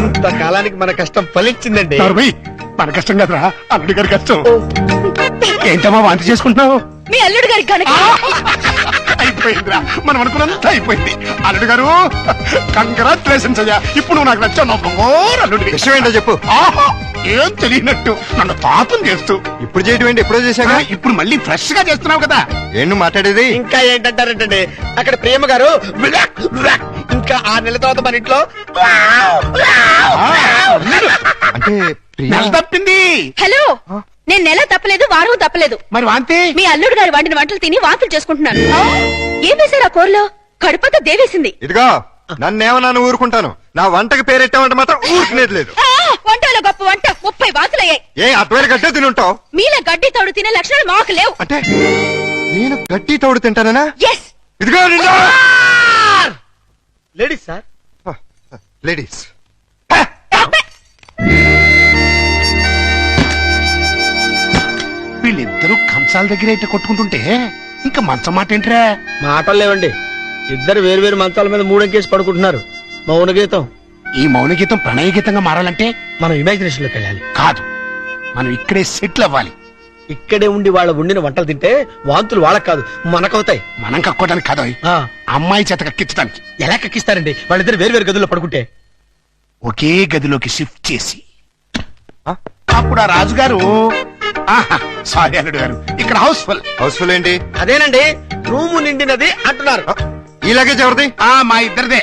S1: ఇంతకాలానికి మన కష్టం ఫలించిందండి.
S7: నార్మల్, మన కష్టం కదరా, అల్లుడి గారి కష్టం. ఏంటమ్మా వాంతి చేసుకుంటున్నావు?
S3: మీ అల్లుడు గారికి కనుక
S7: అయిపోయిందిరా, మనం అనుకున్నంత అయిపోయింది. అల్లుడు గారు కంగ్రాచులేషన్స్ అయ్యా. ఇప్పుడు నువ్వు నాకు నచ్చావు. నా బంగారు అల్లుడివి.
S6: విషయం ఏంటో చెప్పు.
S7: ఆహా, ఏం తెలియనట్టు నన్ను తాతం చేస్తూ
S6: ఇప్పుడు చేయడం ఏంటి? ఎప్పుడో చేశాక.
S7: ఇప్పుడు మళ్ళీ ఫ్రెష్ గా చేస్తున్నావు కదా.
S6: ఏం నువ్వు మాట్లాడేది?
S1: ఇంకా ఏంటంటారేంటండి, అక్కడ ప్రేమ గారు ఇంకా 6 నెలల తర్వాత మన ఇంట్లో
S6: అంటే ప్రియా?
S7: నెల తప్పింది.
S3: హలో, నేను నెల తప్పలేదు, వారం తప్పలేదు.
S7: మరి వాంతి
S3: మీ అల్లుడు గారు వండిన వంటలు తిని వాంతులు చేసుకుంటున్నాను. ఏం వేశారు ఆ కూరలో? కడుపంతా దేవేసింది.
S6: ఇదిగో, నన్నేమన్నా ఊరుకుంటాను, నా వంటకి పేరెట్టామంటే మాత్రం ఊరుకునేది లేదు.
S3: వంటలో గొప్ప వంట 30 వాంతులయ్యాయి.
S6: ఏ అటువైపు గడ్డే తినుంటావు?
S3: మీలా గడ్డి తోడు తినే లక్షణాలు మాకు లేవు.
S6: అంటే నేను గడ్డి తోడు తింటానా?
S3: ఎస్.
S6: ఇదిగో నిన్ను.
S1: Ladies sir.
S6: లేడీస్.
S7: వీళ్ళిద్దరూ కంచాల దగ్గర అయితే కొట్టుకుంటుంటే ఇంకా మంచం మాట ఏంట్రా?
S1: మాటలు లేవండి. ఇద్దరు వేరు వేరు మంచాల మీద మూడంకేసి పడుకుంటున్నారు. మౌన గీతం.
S7: ఈ మౌన గీతం ప్రణయ గీతంగా మారాలంటే
S1: మనం ఇమాజినేషన్ లోకి వెళ్ళాలి.
S7: కాదు, మనం ఇక్కడే సెటిల్ అవ్వాలి.
S1: ఇక్కడే ఉండి వాళ్ళ వండిన వంటలు తింటే వాంతులు వాళ్ళకి కాదు మనకవుతాయి.
S7: మనం కక్కోవడానికి కాదు,
S1: ఆ,
S7: అమ్మాయి చేత కక్కించడానికి.
S1: ఎలా కక్కిస్తారండి వాళ్ళిద్దరు వేరు వేరు గదుల్లో పడుకుంటే?
S7: ఒకే గదిలోకి షిఫ్ట్ చేసి
S6: ఆ?
S7: అప్పుడు ఆ రాజుగారు సారీ అల్లుడు గారు, ఇక్కడ హౌస్ఫుల్.
S6: హౌస్ఫుల్ ఏంటి?
S1: అదేనండి, రూము నిండినది అంటున్నారు.
S6: ఈ లగేజ్ ఎవరిది?
S7: మా ఇద్దరిదే.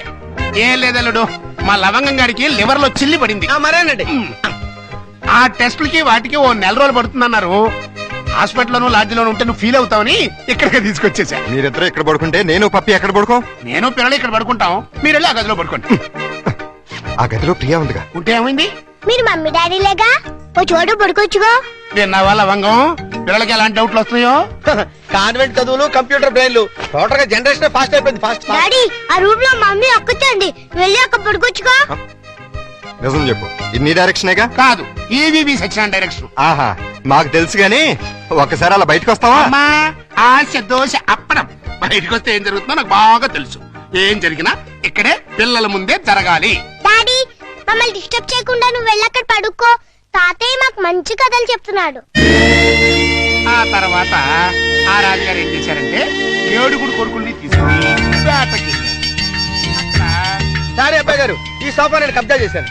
S7: ఏం లేదల్లుడు, మా లవంగం గారికి లివర్ లో చిల్లి పడింది.
S1: మరేనండి.
S7: ఆ టెస్టులకి వాటికి 1 నెల రోజులు పడుతుందన్నారు. హాస్పిటల్లోనూ లాడ్జిలోనూ ఉంటే నువ్వు ఫీల్ అవుతావని ఇక్కడికి తీసుకొచ్చేసా.
S6: మీరిద్దరు ఇక్కడ పడుకుంటే నేను పప్పి ఎక్కడ పడుకో?
S7: నేను పిల్లలు ఇక్కడ పడుకుంటాం, మీరు వెళ్ళి ఆ గదిలో పడుకోండి.
S6: ఆ గదిలో ప్రియా ఉందిగా.
S7: ఉంటే ఏమైంది?
S4: మీరు మమ్మీ డాడీ లేగా ఓ చోటు పడుకోవచ్చుగా.
S7: విన్నావా లవంగం, పిల్లలకి ఎలాంటి డౌట్లు వస్తున్నాయో?
S1: కాన్వెంట్ చదువులు, కంప్యూటర్ బ్రెయిన్లు, టోటల్ గా జనరేషన్ ఫాస్ట్ అయిపోయింది. ఫాస్ట్
S4: డాడీ ఆ రూమ్ లో మమ్మీ ఒక్కచండి, వెళ్ళి అక్కడ పడుకోవచ్చుగా.
S6: నిజం చెప్పు, ఇది నీ డైరెక్షనేగా?
S7: కాదు, ఈవీవి సచిన డైరెక్షన్.
S6: ఆహా, మాకు తెలుసు గాని ఒకసారి అలా బయటకు వస్తావా?
S7: అమ్మా, ఆశ దోశ అప్పడం. బయటకు వస్తే ఏం జరుగుతుందో నాకు బాగా తెలుసు. ఏం జరిగినా ఇక్కడే పిల్లల ముందే జరగాలి.
S4: డాడీ మమ్మల్ని డిస్టర్బ్ చేయకుండా నువ్వు వెళ్ళి అక్కడ పడుకో. తాతయ్య మాకు మంచి కథలు చెప్తున్నాడు.
S7: ఆ తర్వాత ఆ రాజుగారు ఏం చేశారంటే 7 కొడుకుల్ని తీసుకుని వేటకి.
S1: సారీ అబ్బాయి గారు, ఈ సోఫా నేను కబ్జా చేశాను.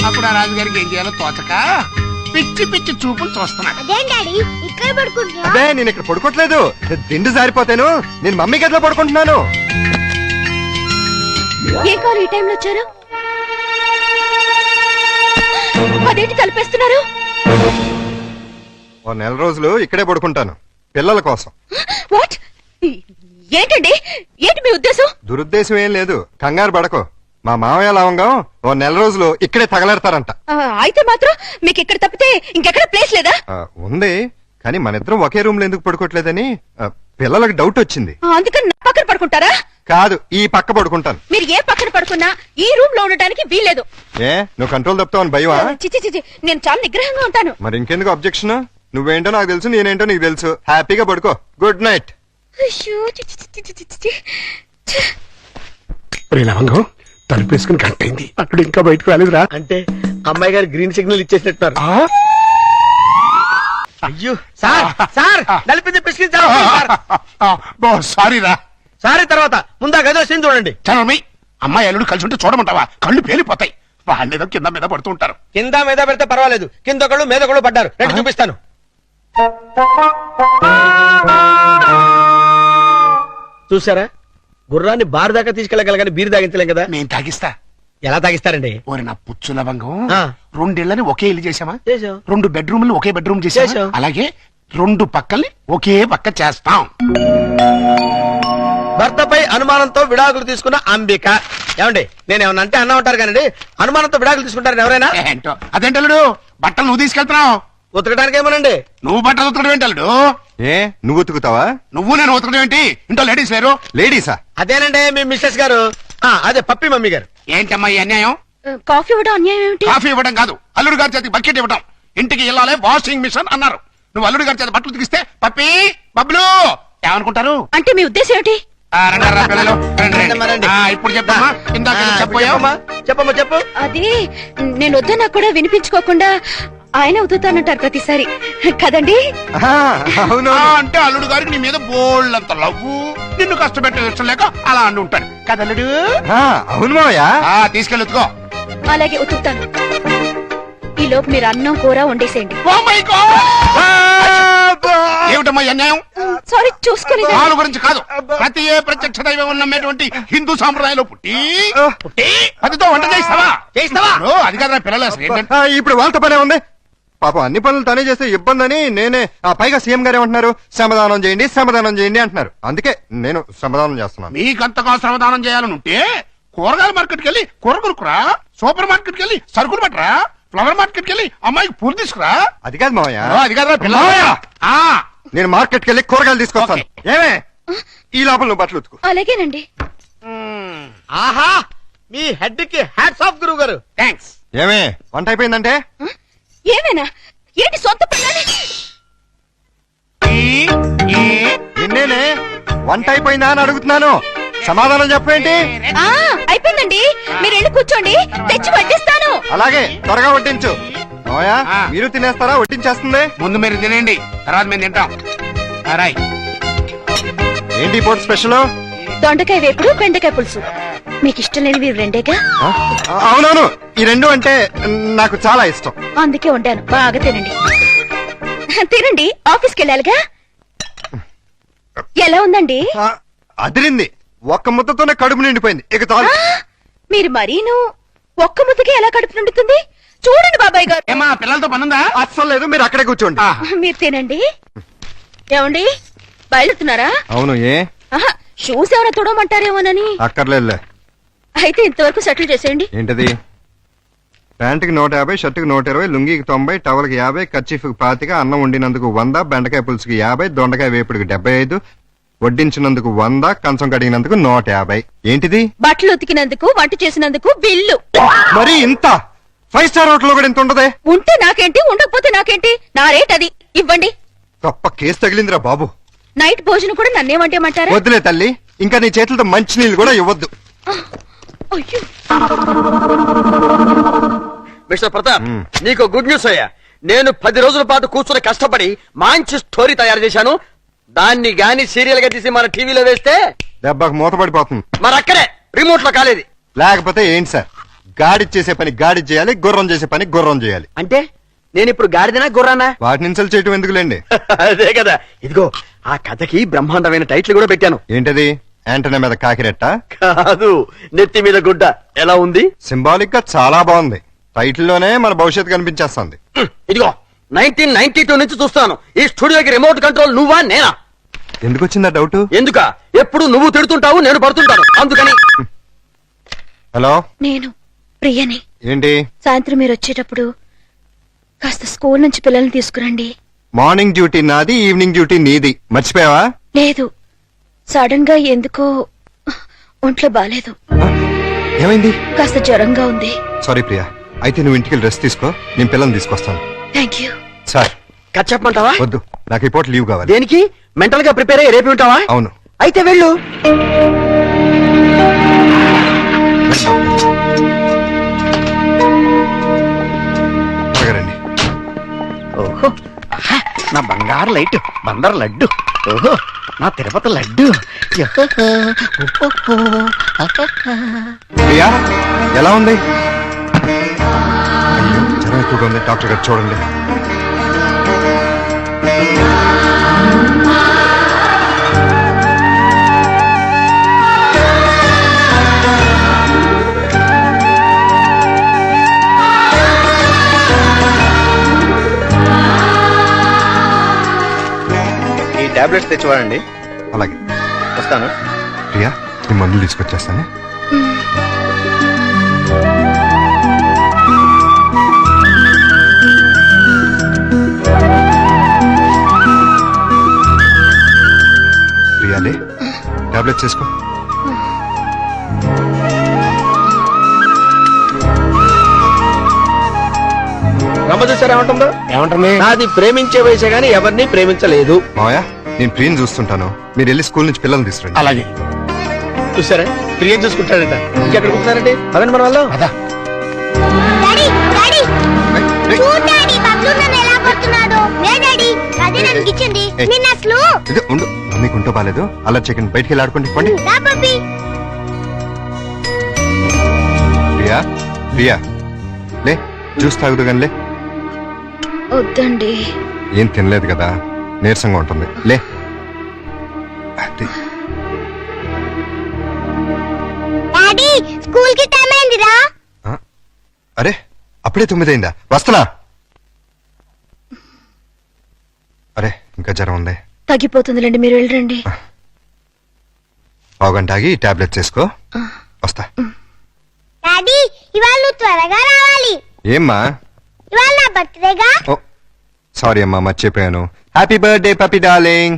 S2: అప్పుడు ఆ రాజుగారికి ఏం చేయాలో తోచక పిచ్చి పిచ్చి చూపులు చూస్తున్నాడు.
S4: అదేం డాడీ ఇక్కడ పడుకుంటున్నా?
S6: అదే నేను ఇక్కడ పడుకోవట్లేదు, దిండు జారిపోతాను. నేను మమ్మీ గదిలో పడుకుంటున్నాను.
S3: ఏం కావాలి ఈ టైంలో వచ్చారు? అదేంటి తలపేస్తున్నారు?
S6: ఓ నెల రోజులు ఇక్కడే పడుకుంటాను పిల్లల కోసం.
S3: వాట్? ఏంటండి, ఏంటి మీ ఉద్దేశం?
S6: దురుద్దేశం ఏం లేదు, కంగారు పడకో. మా మామయ్య లవంగం ఓ నెల రోజులు ఇక్కడే తగలెడతారంట.
S3: అయితే మాత్రం మీకు ఇక్కడ తప్పితే ఇంకెక్కడ ప్లేస్ లేదా?
S6: ఉంది, కానీ మన ఇద్దరం ఒకే రూమ్ లో ఎందుకు పడుకోవట్లేదని పిల్లలకు డౌట్ వచ్చింది.
S3: అందుకని నా పక్కన పడుకుంటారా?
S6: కాదు, ఈ పక్క పడుకుంటాను.
S3: మీరు ఏ పక్కన పడుకున్నా ఈ రూమ్ లో ఉండటానికి వీల్లేదు.
S6: ఏ నువ్వు కంట్రోల్ తప్పుతావని భయమా?
S3: చిచి చిచి, నేను చాలా నిగ్రహంగా ఉంటాను.
S6: మరి ఇంకెందుకు అబ్జెక్షన్? నువ్వేంటో నాకు తెలుసు, నేనేంటో నీకు తెలుసు. హ్యాపీగా పడుకో. Good night.
S3: అయ్యో, చిచి చిచి చిచి చిచి.
S2: లవంగం తలుపేసుకుని గంట అయింది, అక్కడ ఇంకా బయటకు రాలేదురా.
S1: అంటే అమ్మాయి గారు గ్రీన్ సిగ్నల్ ఇచ్చేసినట్టున్నారు. అయ్యో సార్, సార్ నలిపింది పిసికించారు సార్.
S2: సారీ రా.
S1: సారీ తర్వాత ముందా గదిలో సీన్ చూడండి.
S2: చనమి అమ్మాయి అల్లుడు కలిసి ఉంటే చూడమంటావా? కళ్ళు పేలిపోతాయి. వాళ్ళేదో కింద మీద పడుతూ ఉంటారు.
S1: కింద మీద పెడితే పర్వాలేదు, కింద ఒకళ్ళు మీద ఒకళ్ళు పడ్డారు. రండి చూపిస్తాను. చూసారా, గుర్రాన్ని బారు దాకా తీసుకెళ్ళగలగాని బీరు తాగించలేం కదా.
S2: నేను తాగిస్తా.
S1: ఎలా తాగిస్తారండి?
S2: ఓరి నా పుచ్చు లవంగం,
S1: ఆ.
S2: 2 ఇళ్ళని ఒకే ఇల్లు చేసామా?
S1: చేసాం.
S2: 2 బెడ్రూమ్లు ఒకే బెడ్రూమ్ చేసాం.
S1: చేసాం.
S2: అలాగే 2 పక్కల్ని ఒకే పక్క చేస్తాం.
S1: భర్తపై అనుమానంతో విడాకులు తీసుకున్న అంబిక. ఏమండి, నేను ఏమన్నా అంటే అన్నా ఉంటారు కానీ అనుమానంతో విడాకులు తీసుకుంటారని ఎవరైనా?
S2: ఏంటో అదేంటల్లుడు, బట్టలు నువ్వు తీసుకెళ్తున్నావు.
S1: ఉతకడానికి ఏమోనండి.
S2: నువ్వు బట్టలు ఉతకడం ఏంటల్లుడు?
S6: ఏ నువ్వు ఉతుకుతావా?
S2: నువ్వు నేను ఉతకడం ఏంటి? ఇంట్లో లేడీస్ లేరు?
S6: లేడీసా?
S1: అదేనండి మీ మిస్సెస్ గారు. అదే పప్పి మమ్మీ గారు.
S2: ఏంటమ్మా ఈ అన్యాయం?
S3: కాఫీ ఇవ్వడం అన్యాయం ఏమిటి?
S2: కాఫీ ఇవ్వడం కాదు, అల్లుడు గారి చేతికి బకెట్ ఇవ్వడం. ఇంటికి వెళ్ళాలి వాషింగ్ మిషన్ అన్నారు. నువ్వు అల్లుడు గారి చేతి బట్టలు ఉతికిస్తే పప్పి బబ్లు ఏమనుకుంటారు?
S3: అంటే మీ ఉద్దేశం ఏమిటి?
S2: రండి, రా పిల్లలు, రండి, రండి.
S1: రండి.
S2: ఇప్పుడు చెప్పమ్మా. ఇందాక ఏదో చెప్పబోయావు.
S1: చెప్పమ్మా చెప్పు.
S3: అది నేను వద్దన్నా కూడా వినిపించుకోకుండా ఆయన ఉతుకుతానంటారు ప్రతిసారి కదండి.
S6: అవును.
S2: అంటే అల్లుడు గారికి నీ మీద బోళ్ళంత లవ్వు, నిన్ను కష్టపెట్టే ఇష్టం లేక అలా అంటూ ఉంటాడు కదల్లుడు.
S6: అవును మావయ్య.
S2: తీసుకెళ్ళి ఉతుకో.
S3: అలాగే ఉతుకుతాను. ఈ లోపు మీరు అన్నం కూర వండేసేయండి.
S2: Oh my God! ఏమిటమ్మా ఈ అన్యాయం?
S3: సారీ, చూసుకుని
S2: వాళ్ళ గురించి కాదు, ప్రతి ఏ ప్రత్యక్ష దైవం ఉన్నటువంటి హిందూ సాంప్రదాయంలో పుట్టి పతితో వంట చేస్తావా? అది కదా పిల్లలు అసలు ఏంటంటే.
S6: ఇప్పుడు వాళ్ళతో పనే ఉంది. పాపం అన్ని పనులు తనే చేస్తే ఇబ్బంది అని నేనే. పైగా సీఎం గారు ఏమంటున్నారు? శ్రమదానం చేయండి, శ్రమదానం చేయండి అంటున్నారు. అందుకే నేను శ్రమదానం చేస్తున్నాను.
S2: మీకంతగా శ్రమదానం చేయాలని ఉంటే కూరగాయల మార్కెట్కి వెళ్ళి కూర కొనుక్కురా, సూపర్ మార్కెట్కి వెళ్ళి సరుకులు పట్టరా, ఫ్లవర్ మార్కెట్కి వెళ్ళి అమ్మాయికి పూలు తీసుకురా.
S6: అది కాదు మావయ్య.
S2: అది కదా పిల్లలు.
S6: నేను మార్కెట్కి వెళ్ళి కూరగాయలు తీసుకొస్తాను. ఏమే ఈ లోపల నువ్వు బట్టలు ఉతుకు.
S3: అలాగేనండి.
S1: ఆహా, మీ హెడ్ కి హ్యాట్స్ ఆఫ్ గురువు గారు.
S2: థ్యాంక్స్.
S6: ఏమే వంట అయిపోయిందంటే?
S3: ఏమైనా ఏంటి సొంత పిల్లలు?
S6: నిన్నేనే వంట అయిపోయిందా అని అడుగుతున్నాను. సమాధానం చెప్పేంటి?
S3: అయిపోయిందండి, మీరు వెళ్ళి కూర్చోండి, తెచ్చి వడ్డిస్తాను.
S6: అలాగే త్వరగా వడ్డించు. మావయ్య మీరు తినేస్తారా? వడ్డించేస్తుంది.
S2: ముందు మీరు తినండి, తర్వాత మేము తింటాం. రాయ్.
S6: ఏంటి ఇప్పుడు స్పెషల్?
S3: దొండకాయ వేపుడు, బెండకాయ పులుసు. మీకు ఇష్టం లేనివి రెండేగా?
S6: అవునవును, ఈ రెండు అంటే నాకు చాలా ఇష్టం.
S3: అందుకే వండాను, బాగా తినండి. తినండి, ఆఫీస్కి వెళ్ళాలిగా. ఎలా ఉందండి?
S6: అదిరింది. ఒక్క ముద్దతోనే కడుపు నిండిపోయింది. ఇక చాలు.
S3: మీరు మరీను ఒక్క ముద్దకి ఎలా కడుపు నిండుతుంది? చూడండి బాబాయ్ గారు.
S2: ఏమా పిల్లలతో పనుందా?
S6: అస్సలు లేదు, మీరు అక్కడే కూర్చోండి.
S3: మీరు తినండి. ఏమండి, బయలుతున్నారా?
S6: అవును. ఏ
S3: షూస్ ఎవరైనా తొడమంటారేమోనని.
S6: అక్కర్లేదులే.
S3: అయితే ఇంతవరకు సెటిల్ చేసేయండి.
S6: ఏంటది? ప్యాంటుకి 150, షర్టుకి 120, లుంగికి 90, టవల్కి 50, కర్చీఫ్కి 25, అన్నం వండినందుకు 100, బెండకాయ పులుసుకి 50, దొండకాయ వేపుడికి 75, వడ్డించినందుకు 100, కంచం కడిగినందుకు 150. ఏంటిది?
S3: బట్టలు ఉతికినందుకు, వంట చేసినందుకు బిల్లు.
S6: మరి ఇంత 5 స్టార్ హోటల్ కూడా ఇంత ఉండదే?
S3: ఉంటే నాకేంటి, ఉండకపోతే నాకేంటి, నా రేట్ అది. ఇవ్వండి.
S6: గొప్ప కేసు తగిలిందిరా బాబు.
S3: నైట్ భోజనం కూడా నన్నేమంటేమంటారా?
S6: వద్దులే తల్లి, ఇంకా నీ చేతులతో మంచి నీళ్ళు కూడా ఇవ్వద్దు.
S3: అయ్యో,
S1: మిస్టర్ ప్రతాప్, నీకు గుడ్ న్యూస్ అయ్యా. నేను 10 రోజుల పాటు కూర్చుని కష్టపడి మంచి స్టోరీ తయారు చేశాను. దాన్ని గాని సీరియల్ గా తీసి మన టీవీలో వేస్తే
S6: దెబ్బకు మూతపడిపోతుంది.
S1: మరి అక్కడే రిమోట్ లో కాలేదు.
S6: లేకపోతే ఏంటి సార్, గాడి చేసే పని గాడి చేయాలి, గుర్రం చేసే పని గుర్రం చేయాలి.
S1: అంటే నేను ఇప్పుడు గాడిదనా గుర్రానా?
S6: వాటిని ఇన్సల్ట్ చేయటం ఎందుకులేండి.
S1: అదే కదా. ఇదిగో ఆ కథకి బ్రహ్మాండమైన టైటిల్ కూడా పెట్టాను.
S6: ఏంటది? యాంటనా మీద కాకిరెట్ట?
S1: కాదు, నెత్తి మీద గుడ్డ. ఎలా ఉంది?
S6: సింబాలిక్ గా చాలా బాగుంది. టైటిల్ లోనే మన భవిష్యత్తు కనిపించేస్తుంది.
S1: ఇదిగో 1992 నుంచి చూస్తాను ఈ స్టూడియోకి రిమోట్ కంట్రోల్ నువ్వా నేనా?
S6: ఎందుకు వచ్చిందా డౌట్?
S1: ఎందుక? ఎప్పుడు నువ్వు తిడుతుంటావు, నేను పడుతుంటాను, అందుకని.
S6: హలో,
S3: నేను ప్రియని.
S6: ఏంటి?
S3: సాయంత్రం మీరు వచ్చేటప్పుడు కాస్త స్కూల్ నుంచి పిల్లల్ని తీసుకురండి.
S6: మార్నింగ్ డ్యూటీ నాది, ఈవినింగ్ డ్యూటీ నీది. మర్చిపోయావా?
S3: లేదు, సడన్ గా ఎందుకో ఒంట్లో బాలేదు.
S6: ఏమైంది?
S3: కాస్త జ్వరంగా ఉంది.
S6: సారీ ప్రియా, అయితే నువ్వు ఇంటికి రెస్ట్ తీసుకో, నేను పిల్లల్ని తీసుకొస్తాను.
S3: Thank you.
S6: సార్
S1: కథ చెప్పమంటావా?
S6: వద్దు, నాకు ఈ పూట లీవ్ కావాలి.
S1: దేనికి? మెంటల్ గా ప్రిపేర్ అయ్యి రేపు ఉంటావా?
S6: అవును.
S1: అయితే వెళ్ళు.
S6: త్వరగా రండి.
S1: ఓహో, ఆహా, నా బంగారు లైట్, బందర్ లడ్డు. ఓహో, నా తిరుపతి లడ్డు.
S6: ప్రియా ఎలా ఉంది? అయ్యో, జ్వరం ఎక్కువగా ఉంది, డాక్టర్ గారు చూడండి.
S1: ఈ టాబ్లెట్స్ తెచ్చివాడండి.
S6: అలాగే
S1: వస్తాను.
S6: ప్రియా, నీ మందులు తీసుకొచ్చేస్తాను. ప్రియాలే, టాబ్లెట్స్ వేసుకో.
S1: రమ్మ చూసారా ఏమంటుందో?
S2: ఏమంటుంది?
S1: నాది ప్రేమించే వయసే గానీ ఎవరిని ప్రేమించలేదు.
S6: మావయ్య, నేను ప్రియని చూస్తుంటాను, మీరు వెళ్ళి స్కూల్ నుంచి పిల్లల్ని తీసుకురండి.
S2: అలాగే.
S1: చూసారా, ప్రియం చూసుకుంటాడట. ఇంకెక్కడ కూర్చున్నారండి? పదండి మన వాళ్ళు.
S2: అదా
S4: డాడీ డాడీ చూడు డాడీ బబ్లు నన్ను ఎలా కొడుతున్నాడు. లే డాడీ, అదే నాకు ఇచ్చింది.
S6: ఏయ్.
S4: నిన్న అసలు
S6: ఇది ఉండు, మీకు ఉంటో బాలేదు. అలా చెకండి, బయటికి వెళ్ళి ఆడుకోండి. పండి.
S4: రా పప్పి.
S6: ప్రియా, ప్రియా లే, జ్యూస్ తాగుదు కానీ లే.
S3: వద్దండి.
S6: ఏం తినలేదు కదా, నీరసంగా ఉంటుంది. లే. అది.
S4: డాడీ స్కూల్ కి టైం అయిందిరా.
S6: ఆ? అరే, అప్పుడే 9 అయిందా? వస్తున్నా. అరే, ఇంకా జ్వరం ఉంది.
S3: తగ్గిపోతుందిలేండి, మీరు వెళ్ళండి.
S6: పావుగంట ఆగి టాబ్లెట్స్ వేసుకో. వస్తా.
S4: డాడీ ఇవాళ నువ్వు త్వరగా రావాలి.
S6: ఏమ్మా?
S4: ఇవాళ నా బర్త్డేగా.
S6: ఓ సారీ అమ్మా, మర్చిపోయాను. Happy birthday పపి darling.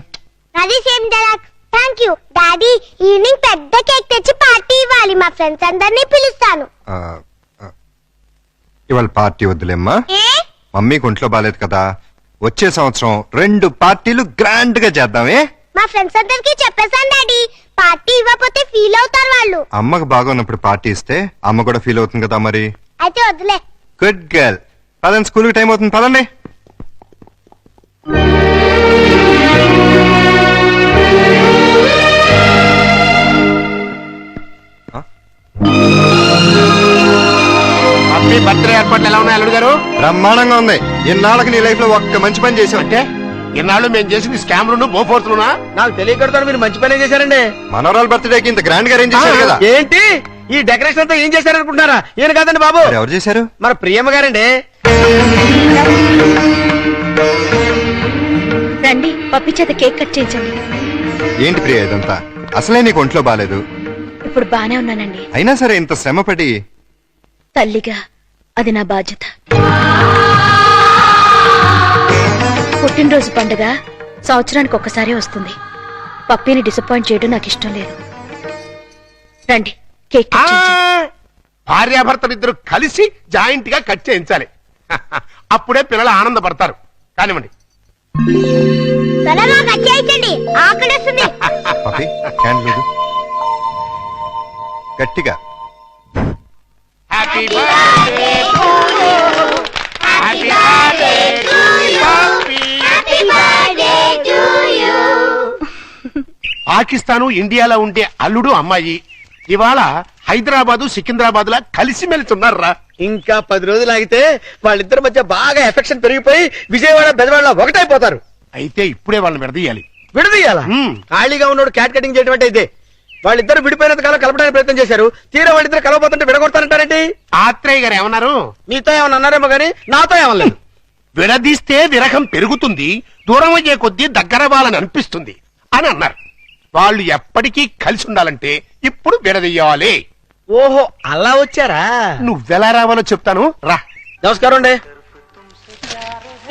S4: నాది same dialogue. Thank you daddy. Evening పెద్ద కేక్ తెచ్చి పార్టీ ఇవ్వాలి. మా ఫ్రెండ్స్ అందరినీ పిలుస్తాను.
S6: ఇవాళ పార్టీ వద్దులేమ్మా,
S4: ఏ?
S6: మమ్మీకి ఒంట్లో బాలేదు కదా. వచ్చే సంవత్సరం 2 పార్టీలు గ్రాండ్ గా చేద్దామే.
S4: మా ఫ్రెండ్స్ అందరికి చెప్పేశాను డాడీ. పార్టీ ఇవ్వకపోతే ఫీల్ అవుతారు వాళ్ళు.
S6: అమ్మకు బాగున్నప్పుడు పార్టీ ఇస్తే అమ్మ కూడా ఫీల్ అవుతుంది కదా మరి.
S4: అయితే వద్దులే.
S6: Good girl. పదండి, స్కూల్కి టైం అవుతుంది, పదండి.
S2: హ్యాపీ బర్త్డే ఏర్పాట్లు ఎలా ఉన్నాయి అల్లుడు గారు?
S6: బ్రహ్మాండంగా ఉంది. ఇన్నాళ్ళకి నీ లైఫ్ లో ఒక్క మంచి పని చేసావు.
S2: అంటే ఇన్నాళ్ళు మేము చేసింది స్కామ్లు బోఫోర్స్లునా?
S1: నాకు తెలియకడతాను, మీరు మంచి పనే చేశారండి.
S6: మనోరాల్ బర్త్డేకి ఇంత గ్రాండ్ గా అరేంజ్ చేశారు కదా.
S1: ఏంటి ఈ డెకరేషన్ అంతా ఏం చేశారనుకుంటున్నారా? ఈయన కాదండి బాబు,
S6: మరి ఎవరు చేశారు?
S1: మన ప్రియమ్మ గారండి.
S3: రండి, పప్పి చేత కేక్ కట్ చేయించండి.
S6: ఏంటి ప్రియ ఇదంతా? అసలే నీకు ఒంట్లో బాలేదు.
S3: ఇప్పుడు బానే ఉన్నానండి.
S6: అయినా సరే ఇంత శ్రమపడి.
S3: తల్లిగా అది నా బాధ్యత. పుట్టినరోజు పండుగ సంవత్సరానికి ఒక్కసారి వస్తుంది. పప్పిని డిసప్పాయింట్ చేయడం నాకు ఇష్టం లేదు. రండి, కేక్ కట్ చేయించండి.
S2: భార్యాభర్తలిద్దరు కలిసి జాయింట్ గా కట్ చేయించాలి. అప్పుడే పిల్లలు ఆనందపడతారు. కానివ్వండి.
S4: త్వరగా కట్ చేయించండి, ఆకలిస్తుంది.
S6: పపి, క్యాండిల్ వద్దు. గట్టిగా.
S2: Happy birthday to you. Happy birthday to you. Happy birthday to you. Pakistan ఇండియాలో ఉండే అల్లుడు అమ్మాయి ఇవాళ
S7: హైదరాబాదు సికింద్రాబాద్ లా కలిసిమెలిసి ఉన్నారా?
S1: ఇంకా 10 రోజులు ఆగితే వాళ్ళిద్దరి మధ్య బాగా ఎఫెక్షన్ పెరిగిపోయి విజయవాడ బెజవాడ ఒకటైపోతారు.
S7: అయితే ఇప్పుడే వాళ్ళని విడదీయాలి.
S1: విడదీయాలా? ఖాళీగా ఉన్నోడు క్యాట్ కటింగ్ చేయడం అంటే ఇదే. వాళ్ళిద్దరు విడిపోయినంత కాలం కలపడానికి ప్రయత్నం చేశారు. తీరా వాళ్ళిద్దరు కలవబోతుంటే విడగొడతారంటారండి.
S7: ఆత్రేయ గారు ఏమన్నారు?
S1: మీతో ఏమన్నా అన్నారేమో గానీ నాతో ఏమనలేదు.
S7: విడదీస్తే విరహం పెరుగుతుంది, దూరం అయ్యే కొద్దీ దగ్గర వాళ్ళని అనిపిస్తుంది అని అన్నారు. వాళ్ళు ఎప్పటికీ కలిసి ఉండాలంటే ఇప్పుడు విడదీయాలి.
S1: ఓహో అలా వచ్చారా?
S7: నువ్వెలా రావాలో చెప్తాను రా.
S1: నమస్కారం అండి.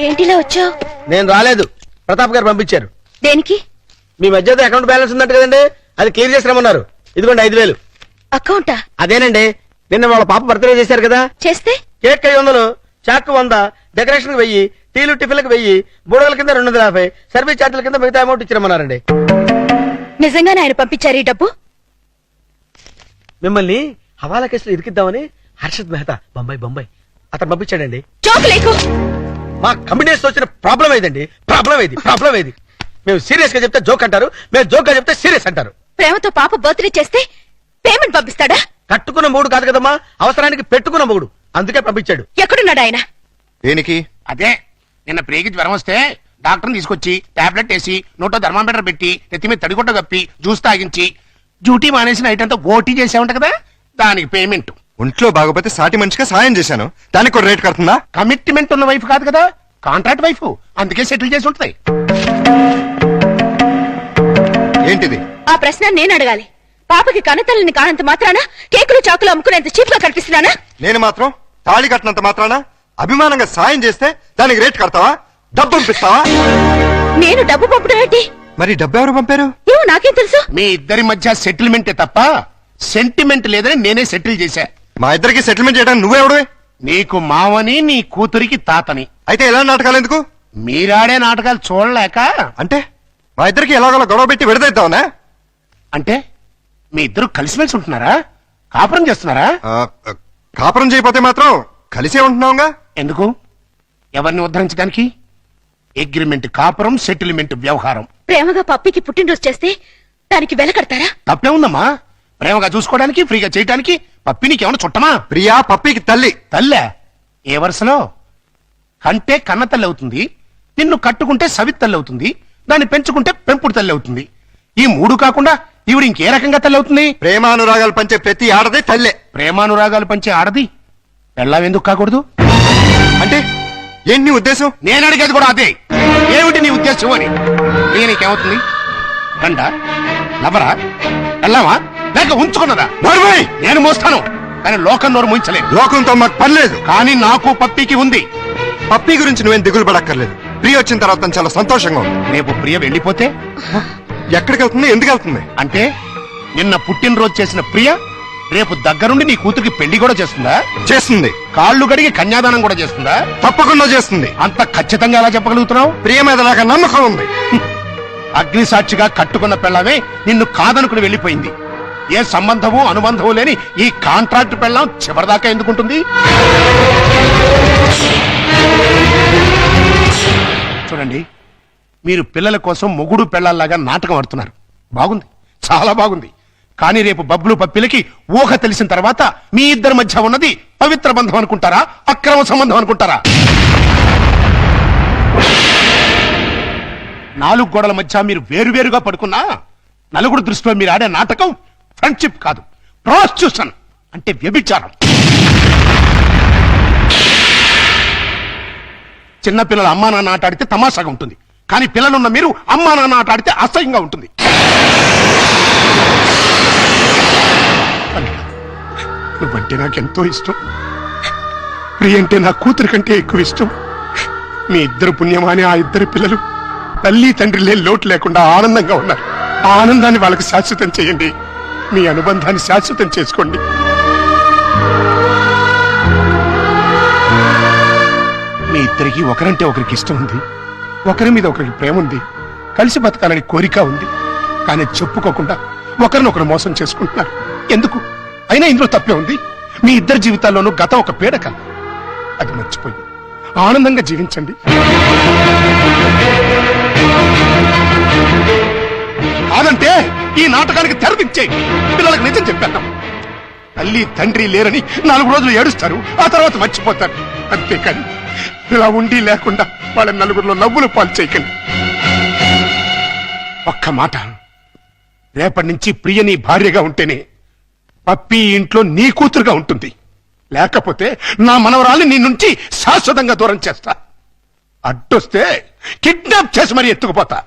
S3: ఏంటిలా వచ్చావు?
S1: నేను రాలేదు, ప్రతాప్ గారు పంపించారు.
S3: దేనికి?
S1: మీ మధ్య అకౌంట్ బ్యాలెన్స్ ఉందంట కదండి, అది క్లియర్ చేసి రమ్మన్నారు. ఇదిగోండి 5,000.
S3: అకౌంటా?
S1: అదేనండి, నిన్న వాళ్ళ పాప బర్త్డే చేశారు కదా.
S3: చేస్తే
S1: కేక్ 500, చాక్ 100, డెకరేషన్ 1000, టీలు టిఫిన్లకు 1000, బుడగల కింద 250, సర్వీస్ ఛార్జీల కింద మిగతా అమౌంట్ ఇచ్చిరమ్మన్నారండి.
S3: నిజంగానే ఆయన పంపించారు ఈ డబ్బు?
S1: మిమ్మల్ని హవాలా కేసులో ఇరికిద్దామని హర్షద్ మెహతా బొంబాయి అతను పంపించాడండి.
S3: జోక్ లేకు.
S1: మా కంపెనీస్ వచ్చిన ప్రాబ్లం ఏదండి? ప్రాబ్లం ఏది? మేము సీరియస్ గా చెప్తే జోక్ అంటారు, మేము జోక్ గా చెప్తే సీరియస్ అంటారు.
S3: ప్రేమతో పాప బర్త్డే చేస్తే పేమెంట్ పంపిస్తాడా?
S1: కట్టుకున్న మూడు కాదు కదమ్మా, అవసరానికి పెట్టుకున్న మూడు, అందుకే పంపించాడు.
S3: ఎక్కడున్నాడు ఆయన?
S5: దేనికి?
S7: అదే నిన్న ప్రేగి జ్వరం వస్తే డాక్టర్ని తీసుకొచ్చి టాబ్లెట్ వేసి నోట్లో థర్మామీటర్ పెట్టి నెత్తి మీద తడిగుడ్డ కప్పి జ్యూస్ తాగించి డ్యూటీ మానేసి నైట్ అంతా ఓటీ చేసామంట కదా, దానికి పేమెంట్.
S6: ఒంట్లో బాగోపోతే సాటి మనిషిగా సాయం చేశాను, దానికి కూడా రేట్ కడుతుందా?
S7: కమిట్మెంట్ ఉన్న వైఫ్ కాదు కదా, కాంట్రాక్ట్ వైఫ్, అందుకే సెటిల్ చేసి ఉంటుంది.
S6: ఏంటిది?
S3: ఆ ప్రశ్న నేను అడగాలి. పాపకి కన్నతల్లిని కానంత మాత్రాన కేకులు చాకులు అమ్ముకునేంత చీప్ గా కనిపిస్తున్నానా?
S6: నేను మాత్రం తాళి కట్టినంత మాత్రాన అభిమానంగా సాయం చేస్తే దానికి రేట్ కడతావా? డబ్బు పంపిస్తావా?
S3: నేను డబ్బు పంపడం ఏంటి?
S6: మరి డబ్బు ఎవరు పంపారు?
S3: ఏమో నాకేం తెలుసు.
S7: మీ ఇద్దరి మధ్య సెటిల్మెంటే తప్ప సెంటిమెంట్ లేదని నేనే సెటిల్ చేశా.
S6: మా ఇద్దరికి సెటిల్మెంట్ చేయడానికి నువ్వెవడు?
S7: నీకు మావని, నీ కూతురికి తాతని.
S6: అయితే ఎలా నాటకాలు ఎందుకు?
S7: మీరాడే నాటకాలు చూడలేక.
S6: అంటే మా ఇద్దరికి ఎలాగోలా గొడవ పెట్టి విడదీద్దామనా?
S7: అంటే మీ ఇద్దరు కలిసిమెలిసి ఉంటున్నారా? కాపురం చేస్తున్నారా?
S6: కాపురం చేయకపోతే మాత్రం కలిసే ఉంటున్నావుగా.
S7: ఎందుకు? ఎవరిని ఉద్ధరించడానికి? అగ్రిమెంట్ కాపురం, సెటిల్మెంట్ వ్యవహారం.
S3: ప్రేమగా పప్పికి పుట్టినరోజు చేస్తే దానికి వెల కడతారా?
S7: తప్పే ఉందమ్మా. ప్రేమగా చూసుకోవడానికి, ఫ్రీగా చేయడానికి పప్పి నీకేమన్నా చుట్టమా?
S6: ప్రియా పప్పికి తల్లి.
S7: తల్లే? ఏ వరుసలో? కంటే కన్న తల్లి అవుతుంది, నిన్ను కట్టుకుంటే సవిత్ తల్లి అవుతుంది, దాన్ని పెంచుకుంటే పెంపుడు తల్లి అవుతుంది. ఈ మూడు కాకుండా ఈవిడ ఇంకే రకంగా తల్లి అవుతుంది?
S6: ప్రేమానురాగాలు పంచే ప్రతి ఆడది తల్లే.
S7: ప్రేమానురాగాలు పంచే ఆడది పెళ్ళాం ఎందుకు కాకూడదు?
S6: అంటే ఏంటి నీ ఉద్దేశం?
S7: నేను అడిగేది కూడా అదే. ఏమిటి నీ ఉద్దేశం అని. నీకేమవుతుంది? గండ, లవరా, పెళ్ళామా, లేక ఉంచుకున్నదా?
S6: నోర్మై!
S7: నేను మోస్తాను, కానీ లోకం నోరు ముంచలేదు.
S6: లోకంతో మాకు పని లేదు.
S7: కానీ నాకు పప్పికి ఉంది.
S6: పప్పి గురించి నువ్వేం దిగులు పడక్కర్లేదు. ప్రియ వచ్చిన తర్వాత తను చాలా సంతోషంగా ఉంది.
S7: రేపు ప్రియ వెళ్ళిపోతే
S6: ఎక్కడికి వెళ్తుంది? ఎందుకు వెళ్తుంది?
S7: అంటే నిన్న పుట్టినరోజు చేసిన ప్రియ రేపు దగ్గరుండి నీ కూతురికి పెళ్లి కూడా చేస్తుందా?
S6: చేస్తుంది.
S7: కాళ్ళు గడిగి కన్యాదానం కూడా చేస్తుందా?
S6: తప్పకుండా చేస్తుంది.
S7: అంత ఖచ్చితంగా ఎలా చెప్పగలుగుతున్నావు?
S6: ప్రియ మీద నాకు నమ్మకం ఉంది.
S7: అగ్ని సాక్షిగా కట్టుకున్న పెళ్ళమే నిన్ను కాదనుకుని వెళ్ళిపోయింది. ఏ సంబంధము అనుబంధము లేని ఈ కాంట్రాక్ట్ పెళ్ళం చివరిదాకా ఎందుకుంటుంది? చూడండి, మీరు పిల్లల కోసం మొగుడు పెళ్ళాల్లాగా నాటకం ఆడుతున్నారు. బాగుంది, చాలా బాగుంది. కానీ రేపు బబ్బులు పప్పిలకి ఊహ తెలిసిన తర్వాత మీ ఇద్దరి మధ్య ఉన్నది పవిత్ర బంధం అనుకుంటారా, అక్రమ సంబంధం అనుకుంటారా? 4 గోడల మధ్య మీరు వేరువేరుగా పడుకున్నా నలుగురు దృష్టిలో మీరు ఆడే నాటకం ఫ్రెండ్షిప్ కాదు, ప్రాస్టిట్యూషన్ అంటే వ్యభిచారం. చిన్న పిల్లలు అమ్మా నాన్న ఆట ఆడితే తమాషాగా ఉంటుంది, కానీ పిల్లలున్న మీరు అమ్మా నాన్న ఆట ఆడితే అసహ్యంగా ఉంటుంది. నువ్వంటే నాకెంతో ఇష్టం. ప్రియ అంటే నా కూతురి కంటే ఎక్కువ ఇష్టం. మీ ఇద్దరు పుణ్యమాని ఆ ఇద్దరు పిల్లలు తల్లి తండ్రి లేని లోటు లేకుండా ఆనందంగా ఉన్నారు. ఆ ఆనందాన్ని వాళ్ళకి శాశ్వతం చేయండి. మీ అనుబంధాన్ని శాశ్వతం చేసుకోండి. మీ ఇద్దరికి ఒకరంటే ఒకరికి ఇష్టం ఉంది, ఒకరి మీద ఒకరికి ప్రేమ ఉంది, కలిసి బతకాలని కోరిక ఉంది. కానీ చెప్పుకోకుండా ఒకరినొకరు మోసం చేసుకుంటున్నారు. ఎందుకు? అయినా ఇందులో తప్పే ఉంది. మీ ఇద్దరి జీవితాల్లోనూ గతం ఒక పీడక, అది మర్చిపోయి ఆనందంగా జీవించండి. కాదంటే ఈ నాటకానికి తెరదించే పిల్లలకు నిజం చెప్పేద్దాం. తల్లి తండ్రి లేరని 4 రోజులు ఏడుస్తారు, ఆ తర్వాత మర్చిపోతారు. అంతేకాని ఇలా ఉండి లేకుండా వాళ్ళ నలుగురిలో నవ్వులు పాలు చేయకండి. ఒక్క మాట, రేపటి నుంచి ప్రియ నీ భార్యగా ఉంటేనే పప్పి ఇంట్లో నీ కూతురుగా ఉంటుంది. లేకపోతే నా మనవరాల్ని నీ నుంచి శాశ్వతంగా దూరం చేస్తా. అడ్డొస్తే కిడ్నాప్ చేసి మరీ ఎత్తుకుపోతా.